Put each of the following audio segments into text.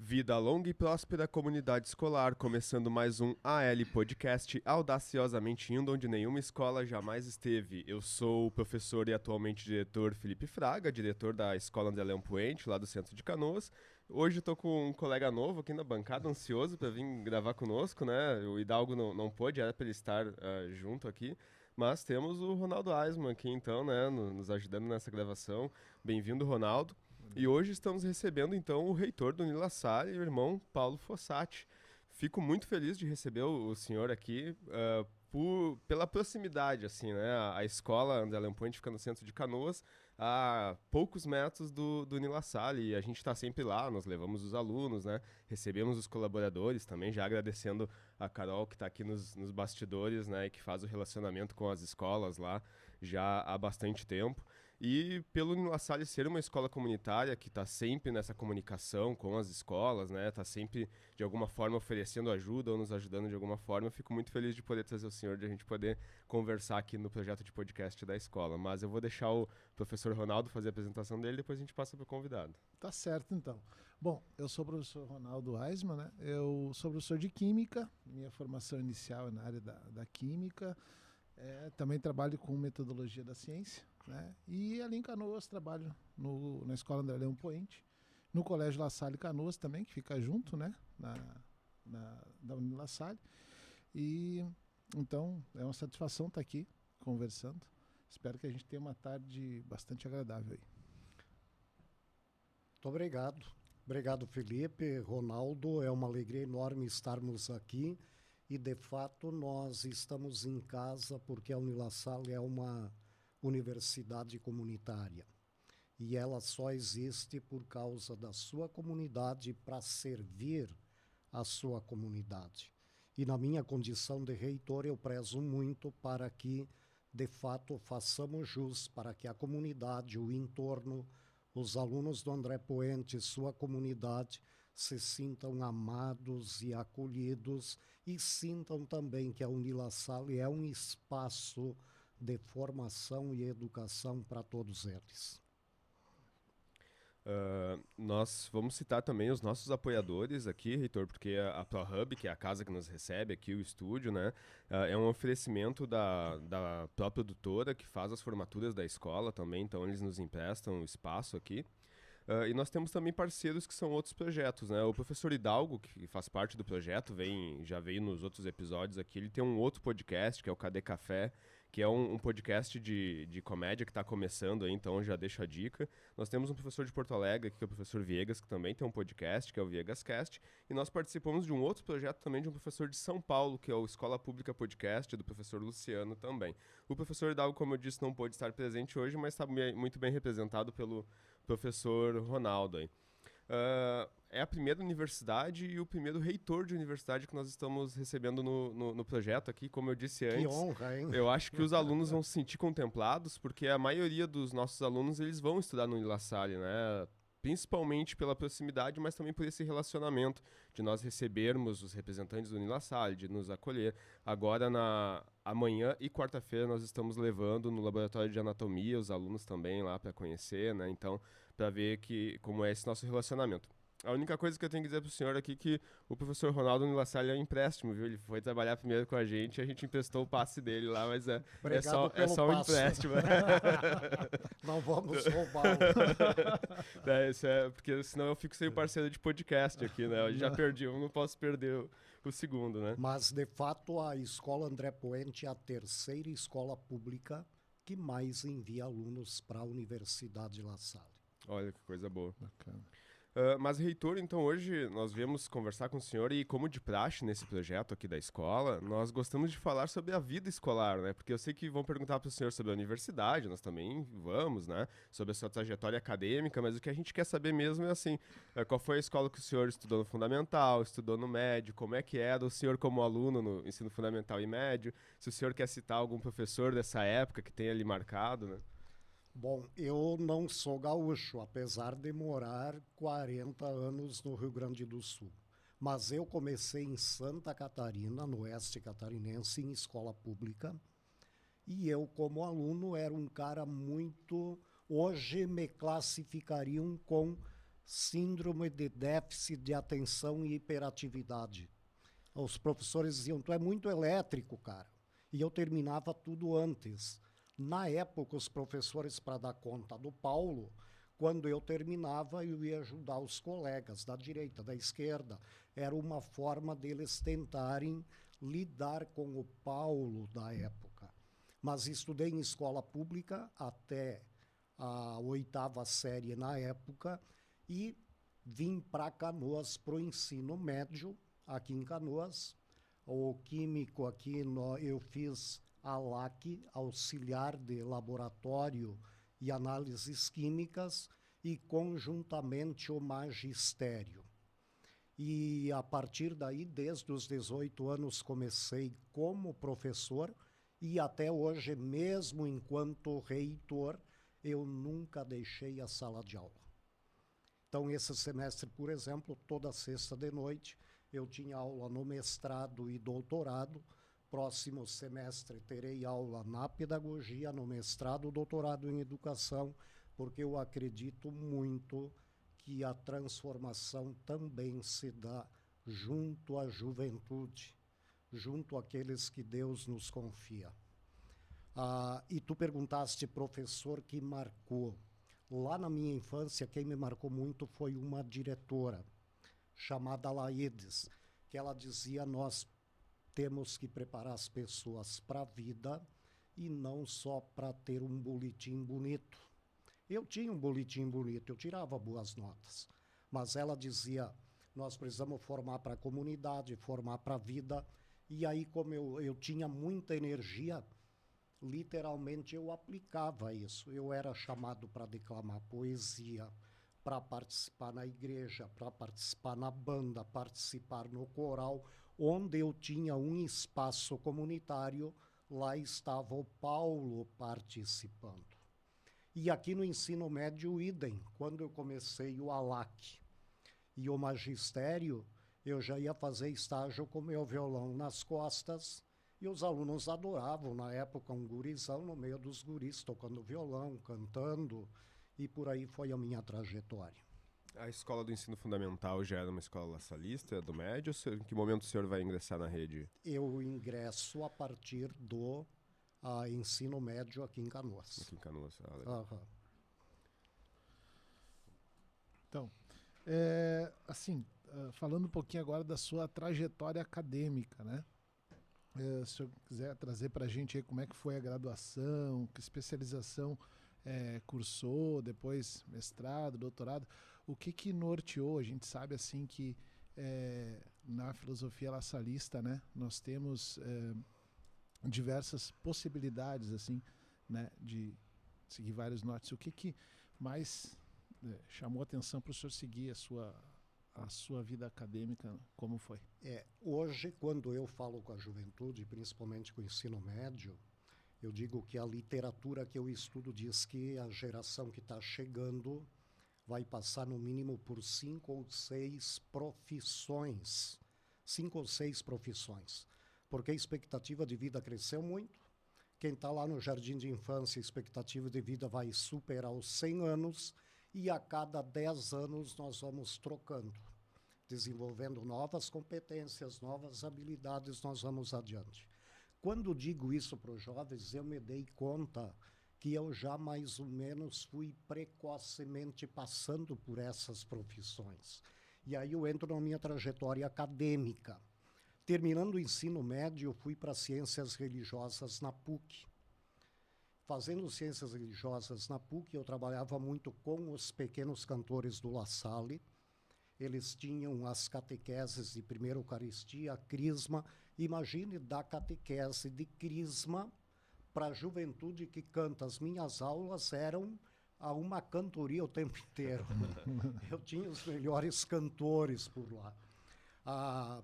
Vida longa e próspera comunidade escolar, começando mais um AL Podcast, audaciosamente indo onde nenhuma escola jamais esteve. Eu sou o professor e atualmente diretor Felipe Fraga, diretor da Escola André Leão Poente, lá do centro de Canoas. Hoje estou com um colega novo aqui na bancada, ansioso para vir gravar conosco, né? O Hidalgo não pôde, era para ele estar junto aqui. Mas temos o Ronaldo Aisman aqui então, né, nos ajudando nessa gravação. Bem-vindo, Ronaldo. E hoje estamos recebendo então o reitor do Nila Salle, o irmão Paulo Fossati. Fico muito feliz de receber o senhor aqui pela proximidade, assim, né? A escola André Leão Poente fica no centro de Canoas, a poucos metros do Nila Salle, e a gente está sempre lá, nós levamos os alunos, né? Recebemos os colaboradores também, já agradecendo a Carol que está aqui nos bastidores, né? E que faz o relacionamento com as escolas lá já há bastante tempo. E pelo Nila Salle ser uma escola comunitária que está sempre nessa comunicação com as escolas, né? Está sempre, de alguma forma, oferecendo ajuda ou nos ajudando de alguma forma. Eu fico muito feliz de poder trazer o senhor, de a gente poder conversar aqui no projeto de podcast da escola. Mas eu vou deixar o professor Ronaldo fazer a apresentação dele, depois a gente passa para o convidado. Tá certo, então. Bom, eu sou o professor Ronaldo Aisman, né? Eu sou professor de Química, minha formação inicial é na área da Química. Também trabalho com metodologia da ciência, né? E ali em Canoas trabalho na Escola André Leão Poente, no Colégio La Salle Canoas também, que fica junto, né? Da Unila Salle. E então é uma satisfação estar aqui conversando. Espero que a gente tenha uma tarde bastante agradável aí. Muito obrigado. Obrigado, Felipe, Ronaldo. É uma alegria enorme estarmos aqui. E, de fato, nós estamos em casa porque a Unila Salle é uma universidade comunitária. E ela só existe por causa da sua comunidade para servir a sua comunidade. E na minha condição de reitor, eu prezo muito para que, de fato, façamos jus para que a comunidade, o entorno, os alunos do André Poente, sua comunidade, se sintam amados e acolhidos e sintam também que a Unila Salle é um espaço de formação e educação para todos eles. Nós vamos citar também os nossos apoiadores aqui, reitor, porque a ProHub, que é a casa que nos recebe aqui, o estúdio, né, é um oferecimento da própria produtora que faz as formaturas da escola também, então eles nos emprestam o espaço aqui. E nós temos também parceiros que são outros projetos, né? O professor Hidalgo, que faz parte do projeto, já veio nos outros episódios aqui, ele tem um outro podcast, que é o Cadê Café, que é um podcast de comédia que está começando aí, então já deixo a dica. Nós temos um professor de Porto Alegre, que é o professor Viegas, que também tem um podcast, que é o ViegasCast, e nós participamos de um outro projeto também de um professor de São Paulo, que é o Escola Pública Podcast, do professor Luciano também. O professor Hidalgo, como eu disse, não pôde estar presente hoje, mas está muito bem representado pelo professor Ronaldo aí. É a primeira universidade e o primeiro reitor de universidade que nós estamos recebendo no projeto aqui, como eu disse antes. Que honra, hein? Eu acho que os alunos vão se sentir contemplados, porque a maioria dos nossos alunos eles vão estudar no Nila Salle, né? Principalmente pela proximidade, mas também por esse relacionamento de nós recebermos os representantes do Nila Salle, de nos acolher. Agora, amanhã e quarta-feira, nós estamos levando no laboratório de anatomia os alunos também lá para conhecer, né? Então, para ver como é esse nosso relacionamento. A única coisa que eu tenho que dizer pro senhor aqui é que o professor Ronaldo Nila Salle é um empréstimo, viu? Ele foi trabalhar primeiro com a gente emprestou o passe dele lá, mas é só um empréstimo. Não vamos roubá-lo. Porque senão eu fico sem o parceiro de podcast aqui, né? Eu já perdi, eu não posso perder o segundo, né? Mas, de fato, a Escola André Poente é a terceira escola pública que mais envia alunos para a Universidade La Salle. Olha que coisa boa. Bacana. Mas, reitor, então hoje nós viemos conversar com o senhor e como de praxe nesse projeto aqui da escola, nós gostamos de falar sobre a vida escolar, né? Porque eu sei que vão perguntar para o senhor sobre a universidade, nós também vamos, né? Sobre a sua trajetória acadêmica, mas o que a gente quer saber mesmo é assim, qual foi a escola que o senhor estudou no fundamental, estudou no médio, como é que era o senhor como aluno no ensino fundamental e médio, se o senhor quer citar algum professor dessa época que tenha lhe marcado, né? Bom, eu não sou gaúcho, apesar de morar 40 anos no Rio Grande do Sul. Mas eu comecei em Santa Catarina, no oeste catarinense, em escola pública. E eu, como aluno, era um cara muito... Hoje me classificariam com síndrome de déficit de atenção e hiperatividade. Os professores diziam, tu é muito elétrico, cara. E eu terminava tudo antes. Na época, os professores, para dar conta do Paulo, quando eu terminava, eu ia ajudar os colegas da direita, da esquerda. Era uma forma deles tentarem lidar com o Paulo da época. Mas estudei em escola pública até a 8ª série na época e vim para Canoas para o ensino médio, aqui em Canoas. O químico aqui, eu fiz ALAC, auxiliar de laboratório e análises químicas, e conjuntamente o magistério. E a partir daí, desde os 18 anos, comecei como professor e até hoje, mesmo enquanto reitor, eu nunca deixei a sala de aula. Então, esse semestre, por exemplo, toda sexta de noite, eu tinha aula no mestrado e doutorado. Próximo semestre terei aula na pedagogia, no mestrado, doutorado em educação, porque eu acredito muito que a transformação também se dá junto à juventude, junto àqueles que Deus nos confia. E tu perguntaste, professor, que marcou. Lá na minha infância, quem me marcou muito foi uma diretora, chamada Laedes, que ela dizia, nós temos que preparar as pessoas para a vida e não só para ter um boletim bonito. Eu tinha um boletim bonito, eu tirava boas notas, mas ela dizia, nós precisamos formar para a comunidade, formar para a vida, e aí como eu tinha muita energia, literalmente eu aplicava isso. Eu era chamado para declamar poesia, para participar na igreja, para participar na banda, participar no coral, onde eu tinha um espaço comunitário, lá estava o Paulo participando. E aqui no ensino médio, idem, quando eu comecei o ALAC e o magistério, eu já ia fazer estágio com meu violão nas costas, e os alunos adoravam, na época, um gurizão no meio dos guris, tocando violão, cantando, e por aí foi a minha trajetória. A escola do ensino fundamental já era uma escola lassalista, do médio? Em que momento o senhor vai ingressar na rede? Eu ingresso a partir do ensino médio aqui em Canoas. Aqui em Canoas. Então, assim, falando um pouquinho agora da sua trajetória acadêmica, né? Se o senhor quiser trazer para a gente aí como é que foi a graduação, que especialização cursou, depois mestrado, doutorado, o que norteou? A gente sabe assim que na filosofia lassalista, né, nós temos diversas possibilidades assim, né, de seguir vários nortes. O que mais chamou a atenção para o senhor seguir a sua vida acadêmica, como foi? Hoje, quando eu falo com a juventude, principalmente com o ensino médio, eu digo que a literatura que eu estudo diz que a geração que está chegando vai passar no mínimo por 5 ou 6 profissões. 5 ou 6 profissões. Porque a expectativa de vida cresceu muito. Quem está lá no jardim de infância, a expectativa de vida vai superar os 100 anos e a cada 10 anos nós vamos trocando, desenvolvendo novas competências, novas habilidades, nós vamos adiante. Quando digo isso para os jovens, eu me dei conta que eu já mais ou menos fui precocemente passando por essas profissões. E aí eu entro na minha trajetória acadêmica. Terminando o ensino médio, eu fui para Ciências Religiosas na PUC. Fazendo Ciências Religiosas na PUC, eu trabalhava muito com os pequenos cantores do La Salle. Eles tinham as catequeses de primeira Eucaristia, crisma. Imagine dar catequese de crisma para a juventude que canta. As minhas aulas eram uma cantoria o tempo inteiro. Eu tinha os melhores cantores por lá.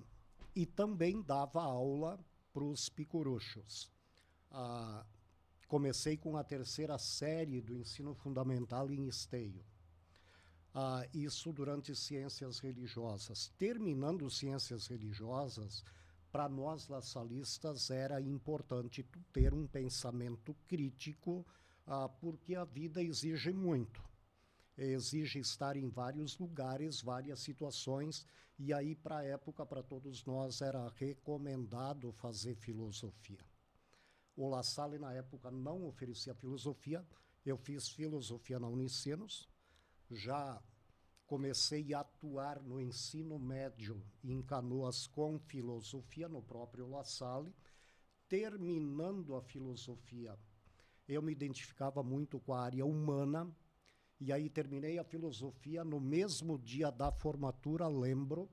E também dava aula para os picuruchos. Comecei com a 3ª série do ensino fundamental em Esteio. Isso durante Ciências Religiosas. Terminando Ciências Religiosas, para nós lassalistas era importante tu ter um pensamento crítico, porque a vida exige muito. exige estar em vários lugares, várias situações, e aí, para a época, para todos nós, era recomendado fazer filosofia. O La Salle, na época, não oferecia filosofia. Eu fiz filosofia na Unicinos, já comecei a atuar no ensino médio em Canoas com filosofia, no próprio La Salle. Terminando a filosofia, eu me identificava muito com a área humana, e aí terminei a filosofia no mesmo dia da formatura, lembro,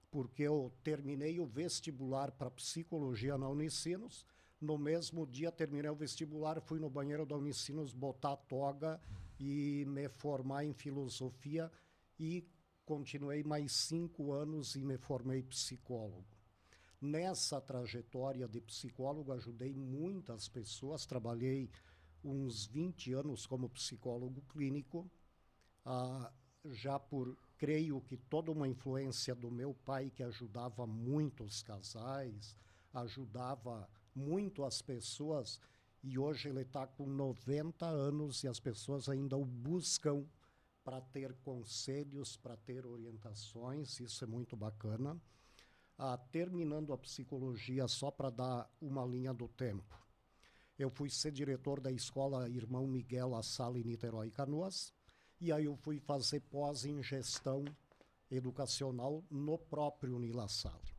porque eu terminei o vestibular para psicologia na Unicinos. No mesmo dia terminei o vestibular, fui no banheiro da Unicinos botar a toga e me formar em filosofia, e continuei mais 5 anos e me formei psicólogo. Nessa trajetória de psicólogo, ajudei muitas pessoas, trabalhei uns 20 anos como psicólogo clínico, já por, creio que toda uma influência do meu pai, que ajudava muito os casais, ajudava muito as pessoas, e hoje ele está com 90 anos e as pessoas ainda o buscam para ter conselhos, para ter orientações, isso é muito bacana. Terminando a psicologia, só para dar uma linha do tempo, eu fui ser diretor da escola Irmão Miguel La Salle, em Niterói e Canoas, e aí eu fui fazer pós em gestão educacional no próprio La Salle.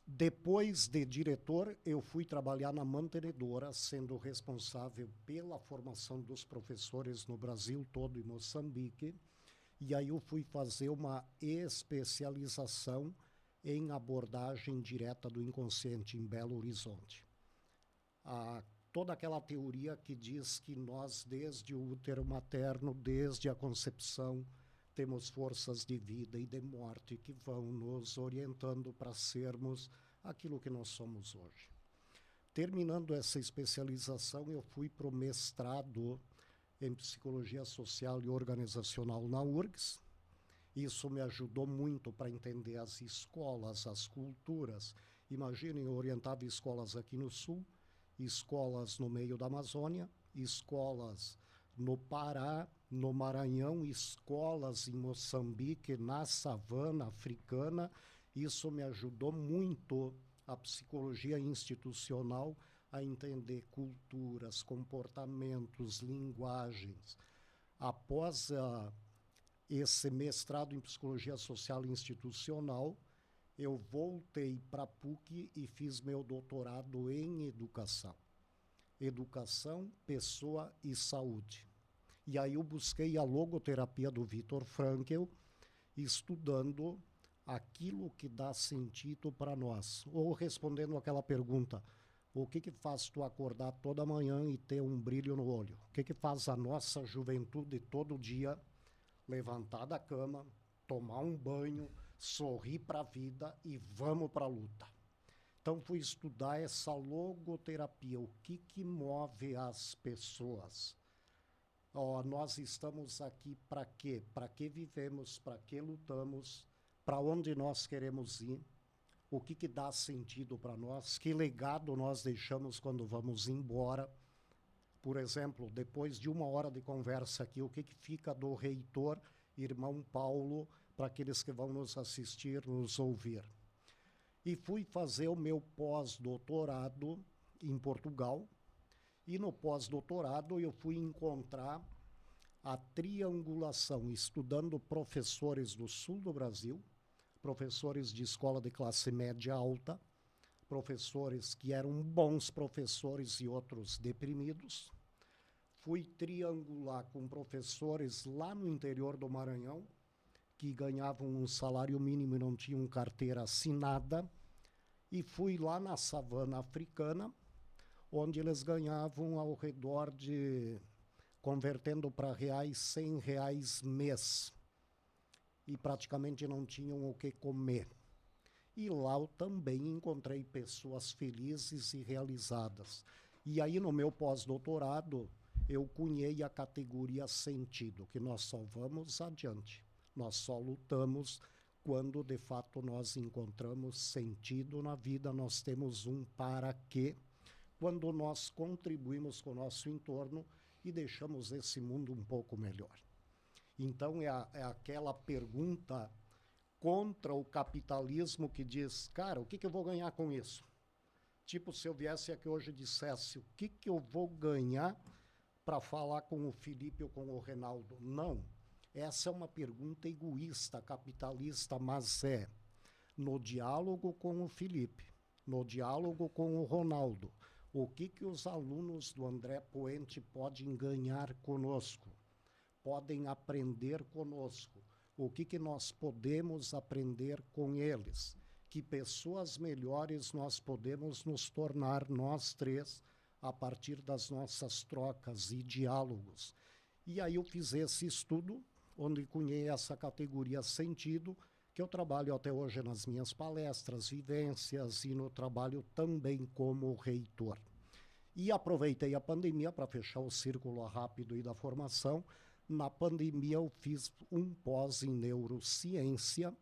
Depois de diretor, eu fui trabalhar na mantenedora, sendo responsável pela formação dos professores no Brasil todo e Moçambique. E aí eu fui fazer uma especialização em abordagem direta do inconsciente em Belo Horizonte. Toda aquela teoria que diz que nós, desde o útero materno, desde a concepção, temos forças de vida e de morte que vão nos orientando para sermos aquilo que nós somos hoje. Terminando essa especialização, eu fui para o mestrado em Psicologia Social e Organizacional na URGS. Isso me ajudou muito para entender as escolas, as culturas. Imaginem, eu orientava escolas aqui no Sul, escolas no meio da Amazônia, escolas no Pará, no Maranhão, escolas em Moçambique, na savana africana. Isso me ajudou muito, a psicologia institucional, a entender culturas, comportamentos, linguagens. Após esse mestrado em Psicologia Social e Institucional, eu voltei para a PUC e fiz meu doutorado em Educação. Educação, Pessoa e Saúde. E aí eu busquei a logoterapia do Viktor Frankl, estudando aquilo que dá sentido para nós. Ou respondendo aquela pergunta, o que faz tu acordar toda manhã e ter um brilho no olho? O que faz a nossa juventude todo dia levantar da cama, tomar um banho, sorrir para a vida e vamos para a luta? Então, fui estudar essa logoterapia, o que move as pessoas. Nós estamos aqui para quê? Para que vivemos, para que lutamos, para onde nós queremos ir, o que dá sentido para nós, que legado nós deixamos quando vamos embora. Por exemplo, depois de 1 hora de conversa aqui, o que fica do reitor, irmão Paulo, para aqueles que vão nos assistir, nos ouvir. E fui fazer o meu pós-doutorado em Portugal, e no pós-doutorado eu fui encontrar a triangulação, estudando professores do sul do Brasil, professores de escola de classe média alta, professores que eram bons professores e outros deprimidos. Fui triangular com professores lá no interior do Maranhão, que ganhavam um salário mínimo e não tinham carteira assinada, e fui lá na savana africana, onde eles ganhavam ao redor de, convertendo para reais, R$100 mês, e praticamente não tinham o que comer. E lá eu também encontrei pessoas felizes e realizadas. E aí, no meu pós-doutorado, eu cunhei a categoria sentido, que nós só vamos adiante. Nós só lutamos quando, de fato, nós encontramos sentido na vida, nós temos um para quê, quando nós contribuímos com o nosso entorno e deixamos esse mundo um pouco melhor. Então, é aquela pergunta contra o capitalismo que diz, cara, o que eu vou ganhar com isso? Tipo, se eu viesse aqui hoje e dissesse, o que eu vou ganhar para falar com o Felipe ou com o Reinaldo? Não. Essa é uma pergunta egoísta, capitalista, mas é no diálogo com o Felipe, no diálogo com o Ronaldo, o que os alunos do André Poente podem ganhar conosco, podem aprender conosco, o que nós podemos aprender com eles, que pessoas melhores nós podemos nos tornar, nós três, a partir das nossas trocas e diálogos. E aí eu fiz esse estudo, onde cunhei essa categoria sentido, que eu trabalho até hoje nas minhas palestras, vivências e no trabalho também como reitor. E aproveitei a pandemia para fechar o círculo rápido e da formação. Na pandemia eu fiz um pós em neurociência,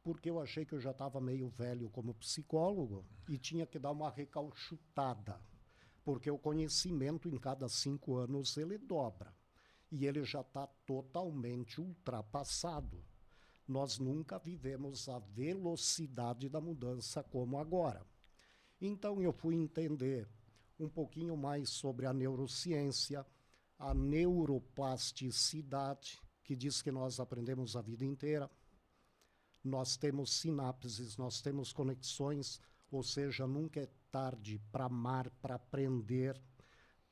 porque eu achei que eu já estava meio velho como psicólogo e tinha que dar uma recalchutada, porque o conhecimento em cada 5 anos ele dobra e ele já está totalmente ultrapassado. Nós nunca vivemos a velocidade da mudança como agora. Então eu fui entender um pouquinho mais sobre a neurociência, a neuroplasticidade, que diz que nós aprendemos a vida inteira. Nós temos sinapses, nós temos conexões, ou seja, nunca é tarde para amar, para aprender,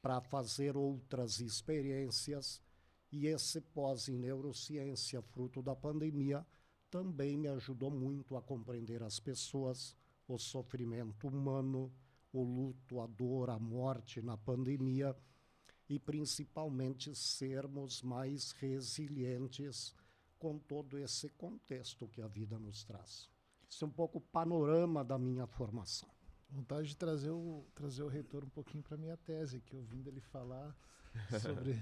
para fazer outras experiências. E esse pós em neurociência, fruto da pandemia, também me ajudou muito a compreender as pessoas, o sofrimento humano, o luto, a dor, a morte na pandemia e principalmente sermos mais resilientes com todo esse contexto que a vida nos traz. Isso é um pouco o panorama da minha formação. Vontade de trazer o reitor um pouquinho para a minha tese, que ouvindo ele falar sobre...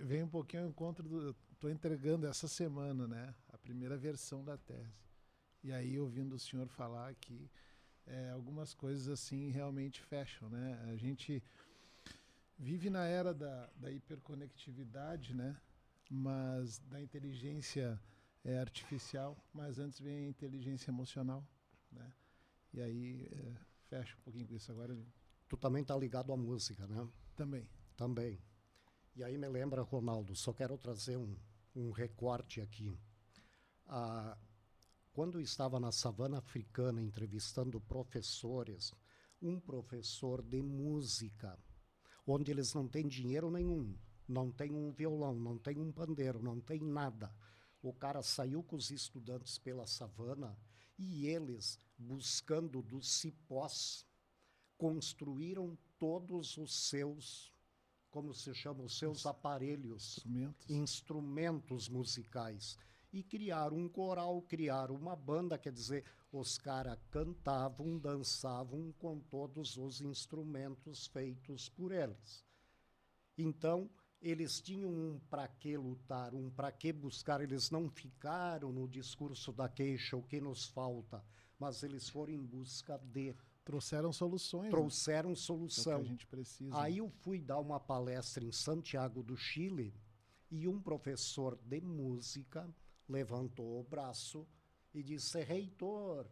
vem um pouquinho ao encontro do... Estou entregando essa semana, né? A primeira versão da tese. E aí, ouvindo o senhor falar aqui, algumas coisas assim realmente fecham, né? A gente vive na era da hiperconectividade, né? Mas da inteligência artificial, mas antes vem a inteligência emocional, né? E aí fecha um pouquinho com isso agora. Tu também está ligado à música, né? Também. Também. E aí me lembra, Ronaldo, só quero trazer um recorte aqui. Quando eu estava na savana africana entrevistando professores, um professor de música, onde eles não têm dinheiro nenhum, não tem um violão, não tem um pandeiro, não tem nada. O cara saiu com os estudantes pela savana e eles, buscando dos cipós, construíram todos os seus, como se chama, os seus aparelhos, instrumentos musicais. E criaram um coral, criaram uma banda, quer dizer, os caras cantavam, dançavam com todos os instrumentos feitos por eles. Então, eles tinham um para que lutar, um para que buscar, eles não ficaram no discurso da queixa, o que nos falta, mas eles foram em busca de... Trouxeram soluções. Trouxeram né? solução. É o que a gente precisa. Aí eu fui dar uma palestra em Santiago do Chile e um professor de música levantou o braço e disse, reitor,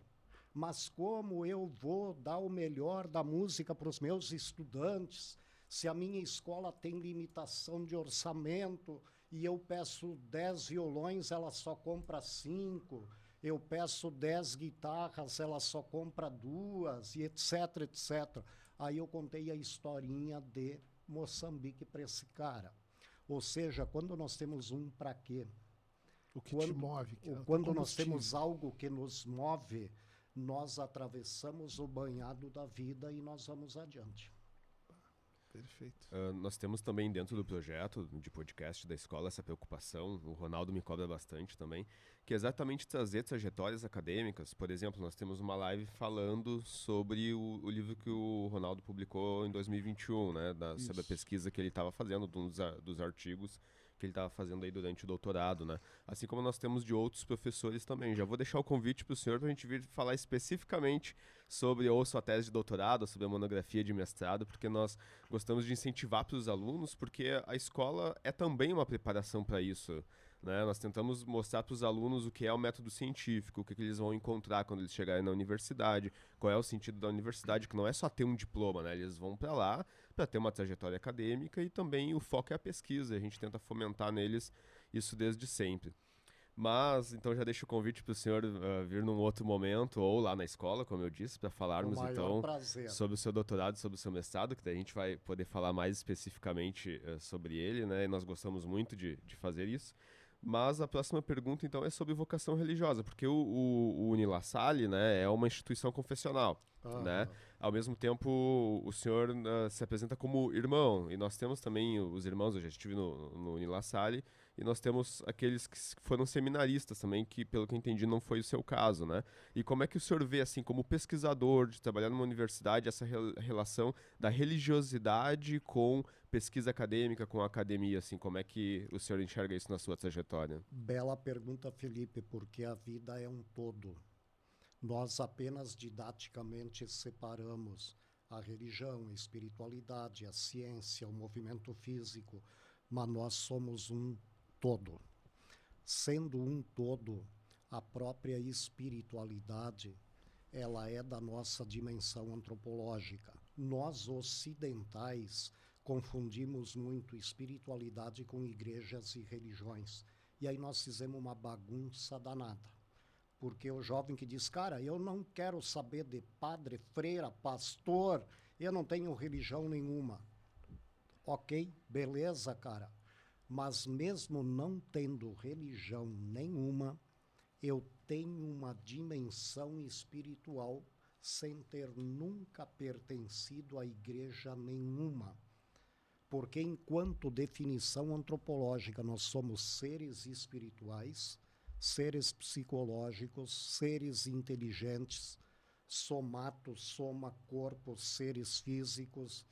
mas como eu vou dar o melhor da música para os meus estudantes se a minha escola tem limitação de orçamento e eu peço 10 violões, ela só compra 5, eu peço 10 guitarras, ela só compra 2, e etc, etc. Aí eu contei a historinha de Moçambique para esse cara. Ou seja, quando nós temos um para quê? O que te move. Quando nós temos algo que nos move, nós atravessamos o banhado da vida e nós vamos adiante. Perfeito. Nós temos também dentro do projeto de podcast da escola essa preocupação, o Ronaldo me cobra bastante também, que é exatamente trazer trajetórias acadêmicas. Por exemplo, nós temos uma live falando sobre o livro que o Ronaldo publicou em 2021, né, sobre a pesquisa que ele estava fazendo, dos artigos que ele estava fazendo aí durante o doutorado, né? Assim como nós temos de outros professores também. Já vou deixar o convite para o senhor para a gente vir falar especificamente sobre ou sua tese de doutorado, ou sobre a monografia de mestrado, porque nós gostamos de incentivar para os alunos, porque a escola é também uma preparação para isso, né? Nós tentamos mostrar para os alunos o que é o método científico, o que eles vão encontrar quando eles chegarem na universidade, qual é o sentido da universidade, que não é só ter um diploma, né? Eles vão para lá para ter uma trajetória acadêmica e também o foco é a pesquisa. A gente tenta fomentar neles isso desde sempre. Mas, então já deixo o convite para o senhor vir num outro momento, ou lá na escola, como eu disse, para falarmos então prazer. sobre o seu doutorado, sobre o seu mestrado, que daí a gente vai poder falar mais especificamente sobre ele, né? E nós gostamos muito de fazer isso. Mas a próxima pergunta, então, é sobre vocação religiosa, porque o Unila Salle, né, é uma instituição confessional, né? Ao mesmo tempo, o senhor se apresenta como irmão, e nós temos também os irmãos, eu já estive no Unila Salle, e nós temos aqueles que foram seminaristas também, que, pelo que eu entendi, não foi o seu caso, né? E como é que o senhor vê, assim, como pesquisador, de trabalhar numa universidade, essa relação da religiosidade com pesquisa acadêmica, com a academia, assim, como é que o senhor enxerga isso na sua trajetória? Bela pergunta, Felipe, porque a vida é um todo. Nós apenas didaticamente separamos a religião, a espiritualidade, a ciência, o movimento físico, mas nós somos um todo. Sendo um todo, a própria espiritualidade, ela é da nossa dimensão antropológica. Nós ocidentais confundimos muito espiritualidade com igrejas e religiões. E aí nós fizemos uma bagunça danada. Porque o jovem que diz, cara, eu não quero saber de padre, freira, pastor, eu não tenho religião nenhuma. Ok, beleza, cara. Mas mesmo não tendo religião nenhuma, eu tenho uma dimensão espiritual sem ter nunca pertencido a igreja nenhuma. Porque enquanto definição antropológica nós somos seres espirituais, seres psicológicos, seres inteligentes, somato, soma, corpo, seres físicos.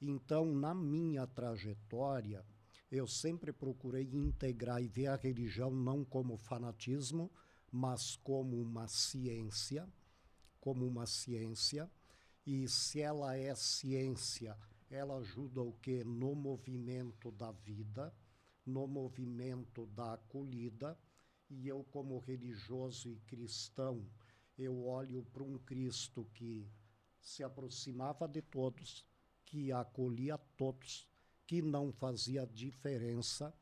Então, na minha trajetória, eu sempre procurei integrar e ver a religião não como fanatismo, mas como uma ciência, e se ela é ciência, ela ajuda o quê? No movimento da vida, no movimento da acolhida, e eu como religioso e cristão, eu olho para um Cristo que se aproximava de todos, que acolhia todos, que não fazia diferença,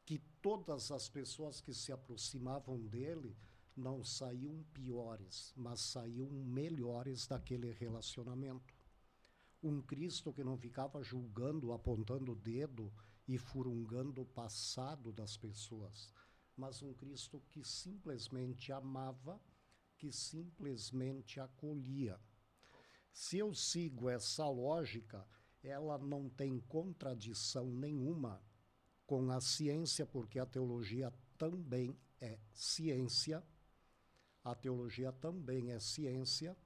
que todas as pessoas que se aproximavam dele não saíam piores, mas saíam melhores daquele relacionamento. Um Cristo que não ficava julgando, apontando o dedo e furungando o passado das pessoas, mas um Cristo que simplesmente amava, que simplesmente acolhia. Se eu sigo essa lógica, ela não tem contradição nenhuma com a ciência, porque a teologia também é ciência. A teologia também é ciência.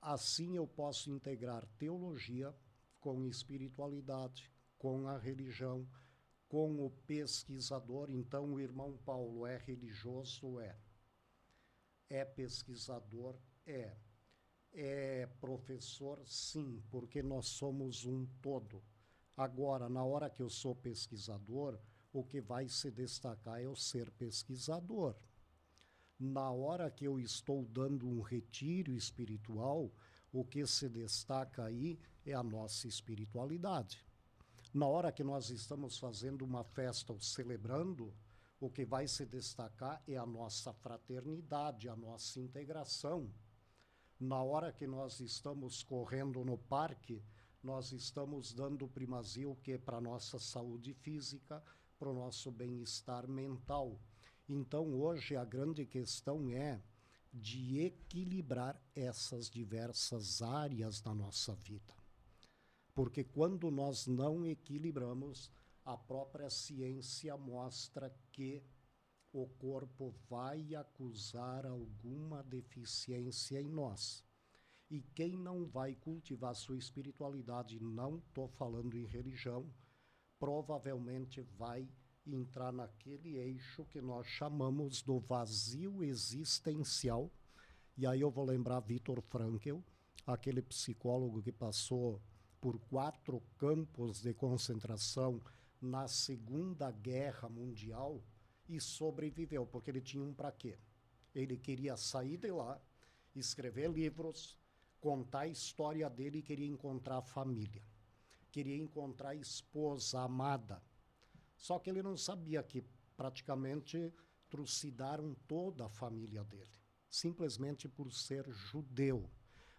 Assim eu posso integrar teologia com espiritualidade, com a religião, com o pesquisador. Então, o irmão Paulo é religioso? É. É pesquisador? É. É professor? Sim, porque nós somos um todo. Agora, na hora que eu sou pesquisador, o que vai se destacar é o ser pesquisador. Na hora que eu estou dando um retiro espiritual, o que se destaca aí é a nossa espiritualidade. Na hora que nós estamos fazendo uma festa ou celebrando, o que vai se destacar é a nossa fraternidade, a nossa integração. Na hora que nós estamos correndo no parque, nós estamos dando primazia o quê? Para a nossa saúde física, para o nosso bem-estar mental. Então, hoje, a grande questão é de equilibrar essas diversas áreas da nossa vida. Porque quando nós não equilibramos, a própria ciência mostra que o corpo vai acusar alguma deficiência em nós. E quem não vai cultivar sua espiritualidade, não estou falando em religião, provavelmente vai entrar naquele eixo que nós chamamos do vazio existencial. E aí eu vou lembrar Viktor Frankl, aquele psicólogo que passou por 4 campos de concentração na Segunda Guerra Mundial e sobreviveu, porque ele tinha um para quê? Ele queria sair de lá, escrever livros, contar a história dele e queria encontrar a família. Queria encontrar a esposa amada. Só que ele não sabia que praticamente trucidaram toda a família dele, simplesmente por ser judeu.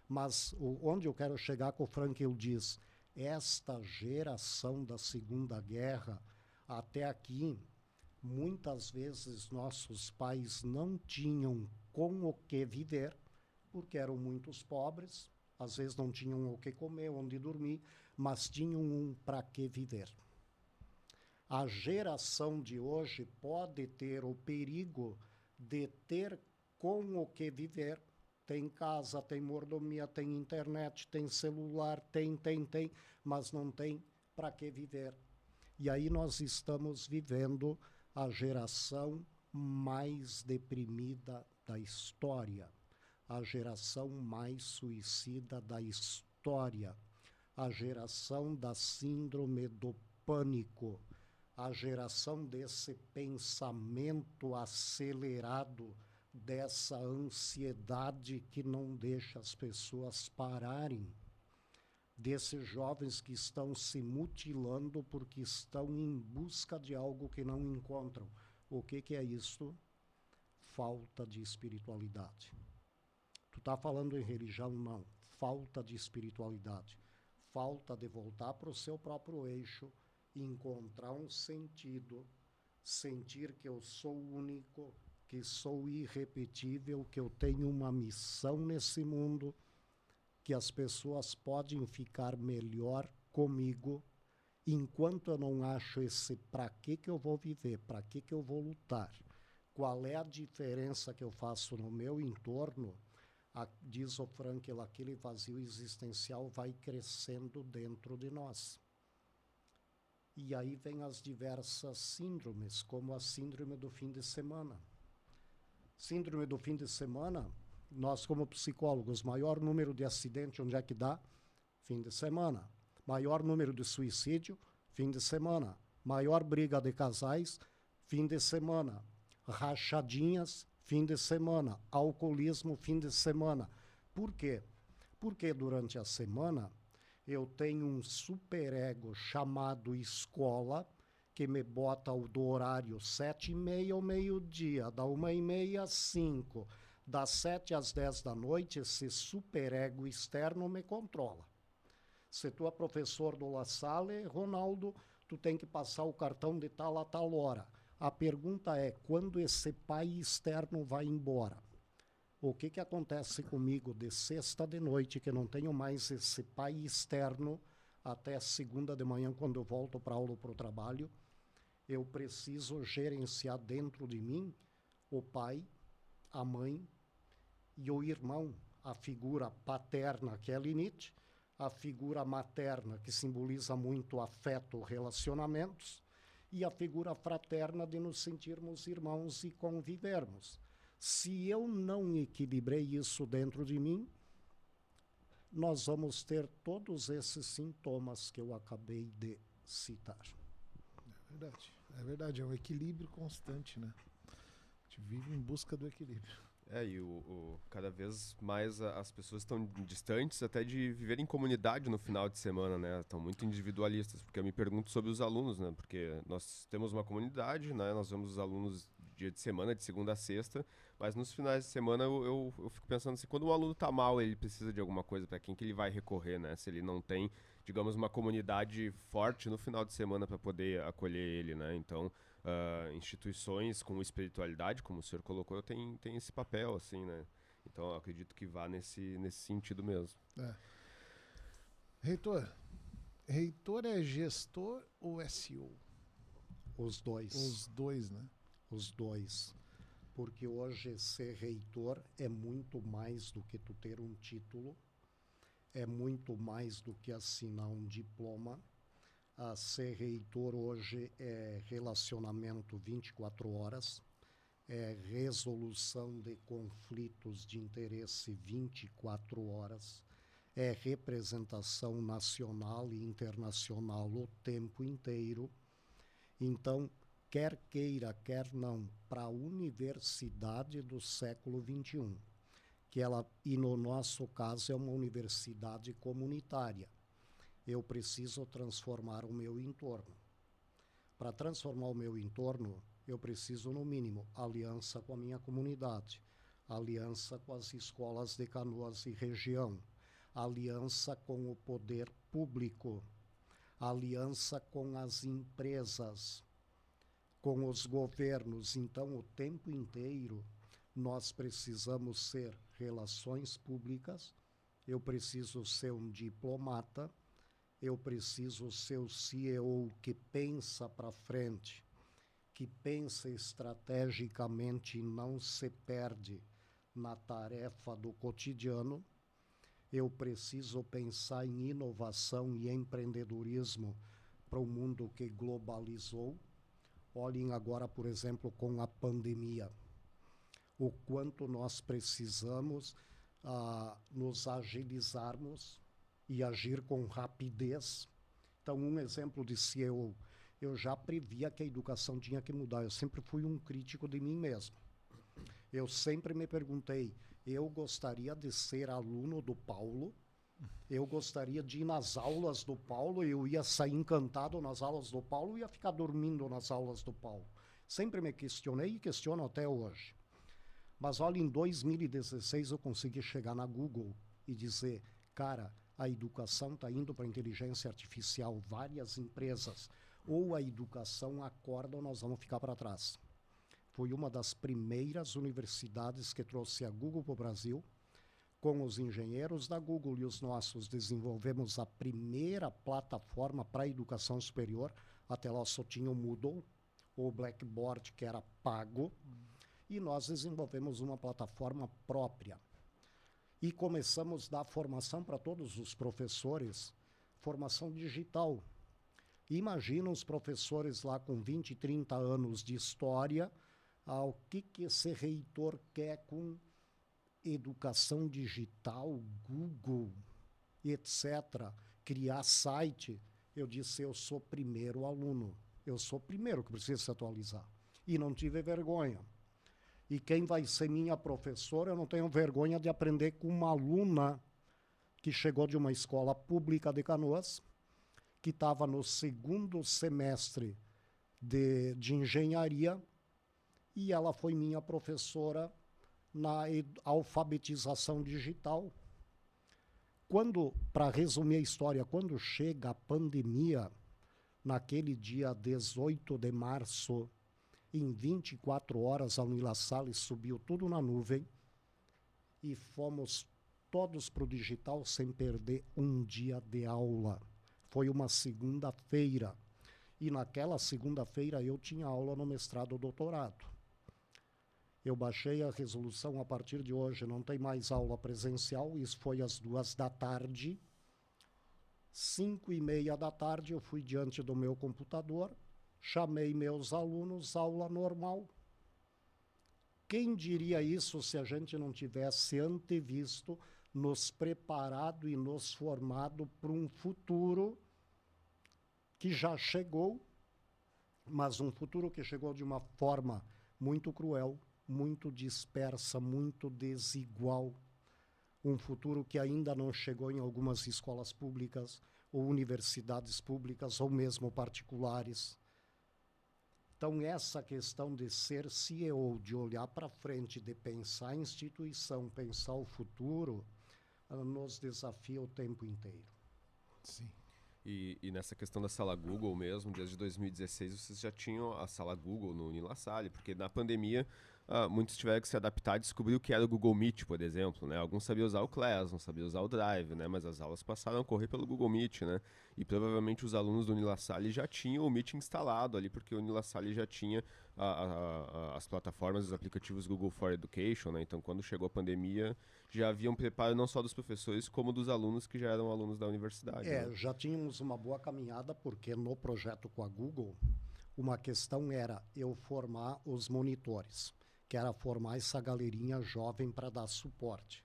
Mas onde eu quero chegar com o Frankl diz, esta geração da Segunda Guerra, até aqui, muitas vezes nossos pais não tinham com o que viver, porque eram muitos pobres, às vezes não tinham o que comer, onde dormir, mas tinham um para que viver. A geração de hoje pode ter o perigo de ter com o que viver. Tem casa, tem mordomia, tem internet, tem celular, tem, mas não tem para que viver. E aí nós estamos vivendo a geração mais deprimida da história, a geração mais suicida da história, a geração da síndrome do pânico, a geração desse pensamento acelerado, dessa ansiedade que não deixa as pessoas pararem, desses jovens que estão se mutilando porque estão em busca de algo que não encontram. O que é isso? Falta de espiritualidade. Tu está falando em religião? Não. Falta de espiritualidade. Falta de voltar para o seu próprio eixo, encontrar um sentido, sentir que eu sou único, que sou irrepetível, que eu tenho uma missão nesse mundo, que as pessoas podem ficar melhor comigo, enquanto eu não acho esse para que eu vou viver, para que eu vou lutar, qual é a diferença que eu faço no meu entorno, diz o Frankl, aquele vazio existencial vai crescendo dentro de nós. E aí vem as diversas síndromes, como a síndrome do fim de semana. Síndrome do fim de semana, nós como psicólogos, maior número de acidente, onde é que dá? Fim de semana. Maior número de suicídio, fim de semana. Maior briga de casais, fim de semana. Rachadinhas, fim de semana. Alcoolismo, fim de semana. Por quê? Porque durante a semana eu tenho um superego chamado escola, que me bota do horário 7h30 ao meio-dia, da 1h30 às 5h, das 7 às 10 da noite, esse superego externo me controla. Se tu é professor do La Salle, Ronaldo, tu tem que passar o cartão de tal a tal hora. A pergunta é, quando esse pai externo vai embora? O que acontece comigo de sexta de noite, que não tenho mais esse pai externo, até segunda de manhã, quando eu volto para aula ou para o trabalho? Eu preciso gerenciar dentro de mim o pai, a mãe e o irmão, a figura paterna, que é a Lilith, a figura materna, que simboliza muito afeto, relacionamentos, e a figura fraterna de nos sentirmos irmãos e convivermos. Se eu não equilibrei isso dentro de mim, nós vamos ter todos esses sintomas que eu acabei de citar. É verdade, é um equilíbrio constante, né? A gente vive em busca do equilíbrio. E cada vez mais as pessoas estão distantes até de viver em comunidade no final de semana, né? Estão muito individualistas, porque eu me pergunto sobre os alunos, né? Porque nós temos uma comunidade, né? Nós vemos os alunos dia de semana, de segunda a sexta, mas nos finais de semana eu fico pensando assim, quando o aluno está mal, ele precisa de alguma coisa, para quem que ele vai recorrer, né? Se ele não tem, digamos, uma comunidade forte no final de semana para poder acolher ele, né? Então, instituições com espiritualidade, como o senhor colocou, tem esse papel, assim, né? Então, eu acredito que vá nesse sentido mesmo. Reitor é gestor ou SEO? Os dois. Os dois, né? Os dois. Porque hoje ser reitor é muito mais do que tu ter um título, é muito mais do que assinar um diploma. Ser reitor hoje é relacionamento 24 horas, é resolução de conflitos de interesse 24 horas, é representação nacional e internacional o tempo inteiro. Então, quer queira, quer não, para a universidade do século XXI, e no nosso caso é uma universidade comunitária, eu preciso transformar o meu entorno. Para transformar o meu entorno, eu preciso, no mínimo, aliança com a minha comunidade, aliança com as escolas de Canoas e região, aliança com o poder público, aliança com as empresas, com os governos. Então, o tempo inteiro, nós precisamos ser relações públicas, eu preciso ser um diplomata, eu preciso ser o CEO que pensa para frente, que pensa estrategicamente e não se perde na tarefa do cotidiano. Eu preciso pensar em inovação e empreendedorismo para o mundo que globalizou. Olhem agora, por exemplo, com a pandemia, o quanto nós precisamos nos agilizarmos e agir com rapidez. Então, um exemplo de CEO, eu já previa que a educação tinha que mudar. Eu sempre fui um crítico de mim mesmo. Eu sempre me perguntei, eu gostaria de ser aluno do Paulo, eu gostaria de ir nas aulas do Paulo, eu ia sair encantado nas aulas do Paulo e ia ficar dormindo nas aulas do Paulo. Sempre me questionei e questiono até hoje. Mas olha, em 2016 eu consegui chegar na Google e dizer, cara, a educação está indo para a inteligência artificial, várias empresas, ou a educação acorda ou nós vamos ficar para trás. Foi uma das primeiras universidades que trouxe a Google para o Brasil. Com os engenheiros da Google e os nossos, desenvolvemos a primeira plataforma para a educação superior. Até lá só tinha o Moodle, o Blackboard, que era pago, e nós desenvolvemos uma plataforma própria. E começamos a dar formação para todos os professores, formação digital. Imagina os professores lá com 20, 30 anos de história, o que esse reitor quer com educação digital, Google, etc., criar site. Eu disse, eu sou primeiro aluno, eu sou primeiro que preciso se atualizar. E não tive vergonha. E quem vai ser minha professora, eu não tenho vergonha de aprender com uma aluna que chegou de uma escola pública de Canoas, que estava no segundo semestre de engenharia, e ela foi minha professora na alfabetização digital. Para resumir a história, quando chega a pandemia, naquele dia 18 de março, em 24 horas, a Unilassalle subiu tudo na nuvem e fomos todos para o digital sem perder um dia de aula. Foi uma segunda-feira. E naquela segunda-feira eu tinha aula no mestrado ou doutorado. Eu baixei a resolução, a partir de hoje não tem mais aula presencial, isso foi às 14h. 5h30 da tarde eu fui diante do meu computador, chamei meus alunos, aula normal. Quem diria isso se a gente não tivesse antevisto, nos preparado e nos formado para um futuro que já chegou, mas um futuro que chegou de uma forma muito cruel, muito dispersa, muito desigual. Um futuro que ainda não chegou em algumas escolas públicas, ou universidades públicas, ou mesmo particulares. Então, essa questão de ser CEO, de olhar para frente, de pensar a instituição, pensar o futuro, nos desafia o tempo inteiro. Sim. E nessa questão da sala Google mesmo, desde 2016 vocês já tinham a sala Google no Unilassalle, porque na pandemia muitos tiveram que se adaptar e descobrir o que era o Google Meet, por exemplo, né? Alguns sabiam usar o Classroom, sabiam usar o Drive, né? Mas as aulas passaram a correr pelo Google Meet, né? E provavelmente os alunos do Unilassalle já tinham o Meet instalado ali, porque o Unilassalle já tinha as plataformas, os aplicativos Google for Education, né? Então, quando chegou a pandemia, já havia um preparo não só dos professores, como dos alunos que já eram alunos da universidade. Né? Já tínhamos uma boa caminhada, porque no projeto com a Google, uma questão era eu formar os monitores, que era formar essa galerinha jovem para dar suporte.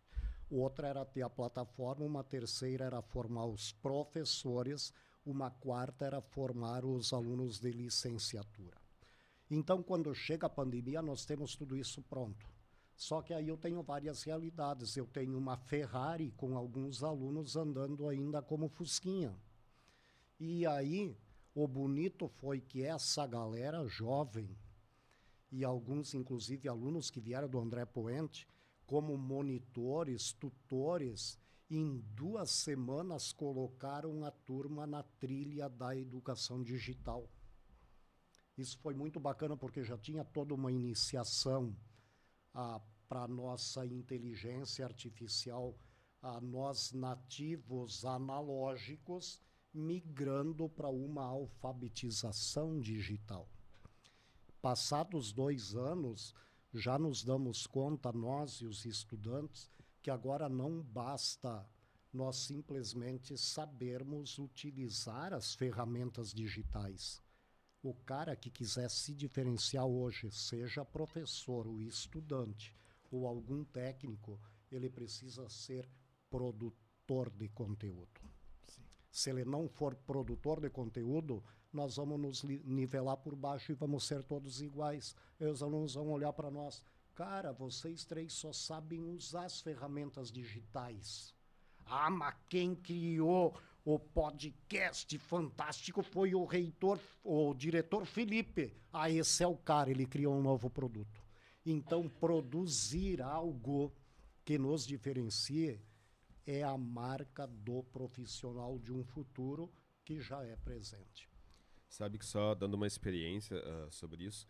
Outra era ter a plataforma, uma terceira era formar os professores, uma quarta era formar os alunos de licenciatura. Então, quando chega a pandemia, nós temos tudo isso pronto. Só que aí eu tenho várias realidades. Eu tenho uma Ferrari com alguns alunos andando ainda como Fusquinha. E aí, o bonito foi que essa galera jovem, e alguns, inclusive, alunos que vieram do André Poente, como monitores, tutores, em 2 semanas colocaram a turma na trilha da educação digital. Isso foi muito bacana, porque já tinha toda uma iniciação para a nossa inteligência artificial, a nós nativos analógicos, migrando para uma alfabetização digital. Passados 2 anos, já nos damos conta, nós e os estudantes, que agora não basta nós simplesmente sabermos utilizar as ferramentas digitais. O cara que quiser se diferenciar hoje, seja professor ou estudante, ou algum técnico, ele precisa ser produtor de conteúdo. Sim. Se ele não for produtor de conteúdo, nós vamos nos nivelar por baixo e vamos ser todos iguais. E os alunos vão olhar para nós. Cara, vocês 3 só sabem usar as ferramentas digitais. Ah, mas quem criou o podcast fantástico foi o reitor, o diretor Felipe. Ah, esse é o cara, ele criou um novo produto. Então, produzir algo que nos diferencie é a marca do profissional de um futuro que já é presente. Sabe que só dando uma experiência sobre isso,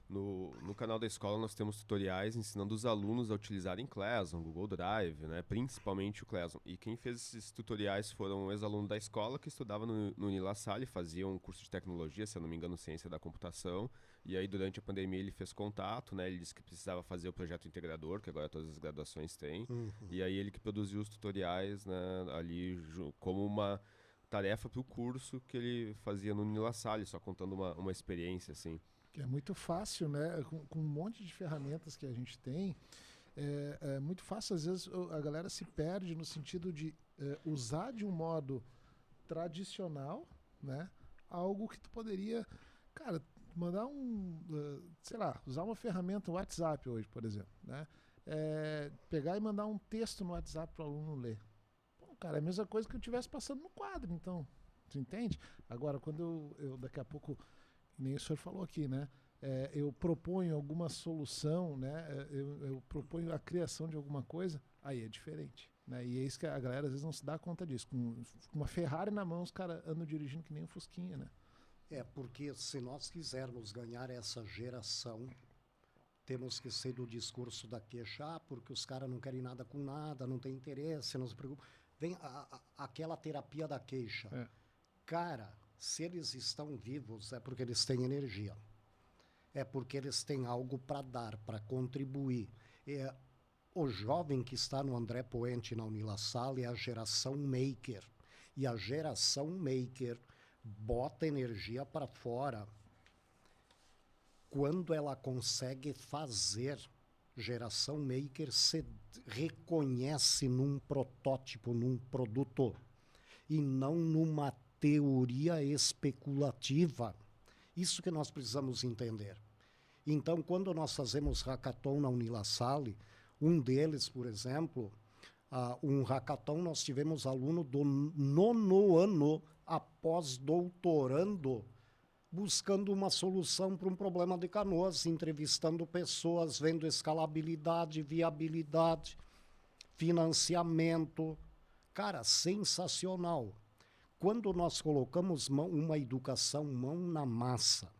no canal da escola nós temos tutoriais ensinando os alunos a utilizarem Classroom, Google Drive, né? Principalmente o Classroom. E quem fez esses tutoriais foram ex-alunos da escola que estudava no Unilassalle, fazia um curso de tecnologia, se eu não me engano, ciência da computação. E aí durante a pandemia ele fez contato, né? Ele disse que precisava fazer o projeto integrador, que agora todas as graduações têm. Uhum. E aí ele que produziu os tutoriais, né, ali como uma tarefa para o curso que ele fazia no Unilassalle, só contando uma experiência, assim. É muito fácil, né? Com um monte de ferramentas que a gente tem, é muito fácil. Às vezes a galera se perde no sentido de usar de um modo tradicional, né? Algo que tu poderia, cara, mandar sei lá, usar uma ferramenta WhatsApp hoje, por exemplo, né? Pegar e mandar um texto no WhatsApp para o aluno ler. Pô, cara, é a mesma coisa que eu estivesse passando no quadro, então. Tu entende? Agora, quando eu daqui a pouco, nem o senhor falou aqui, né? Eu proponho alguma solução, né? Eu proponho a criação de alguma coisa, aí é diferente, né? E é isso que a galera às vezes não se dá conta disso. Com uma Ferrari na mão, os caras andam dirigindo que nem um Fusquinha, né? Porque se nós quisermos ganhar essa geração, temos que ser do discurso da queixa, porque os caras não querem nada com nada, não tem interesse, não se preocupam. Vem aquela terapia da queixa. Cara, se eles estão vivos, é porque eles têm energia. É porque eles têm algo para dar, para contribuir. O jovem que está no André Poente, na Unilassalle, é a geração maker. E a geração maker bota energia para fora quando ela consegue fazer. Geração maker se reconhece num protótipo, num produto, e não numa teoria especulativa. Isso que nós precisamos entender. Então, quando nós fazemos hackathon na Unilassalle, um deles, por exemplo, um hackathon, nós tivemos aluno do 9º ano após doutorando, buscando uma solução para um problema de Canoas, entrevistando pessoas, vendo escalabilidade, viabilidade, financiamento. Cara, sensacional. Quando nós colocamos uma educação mão na massa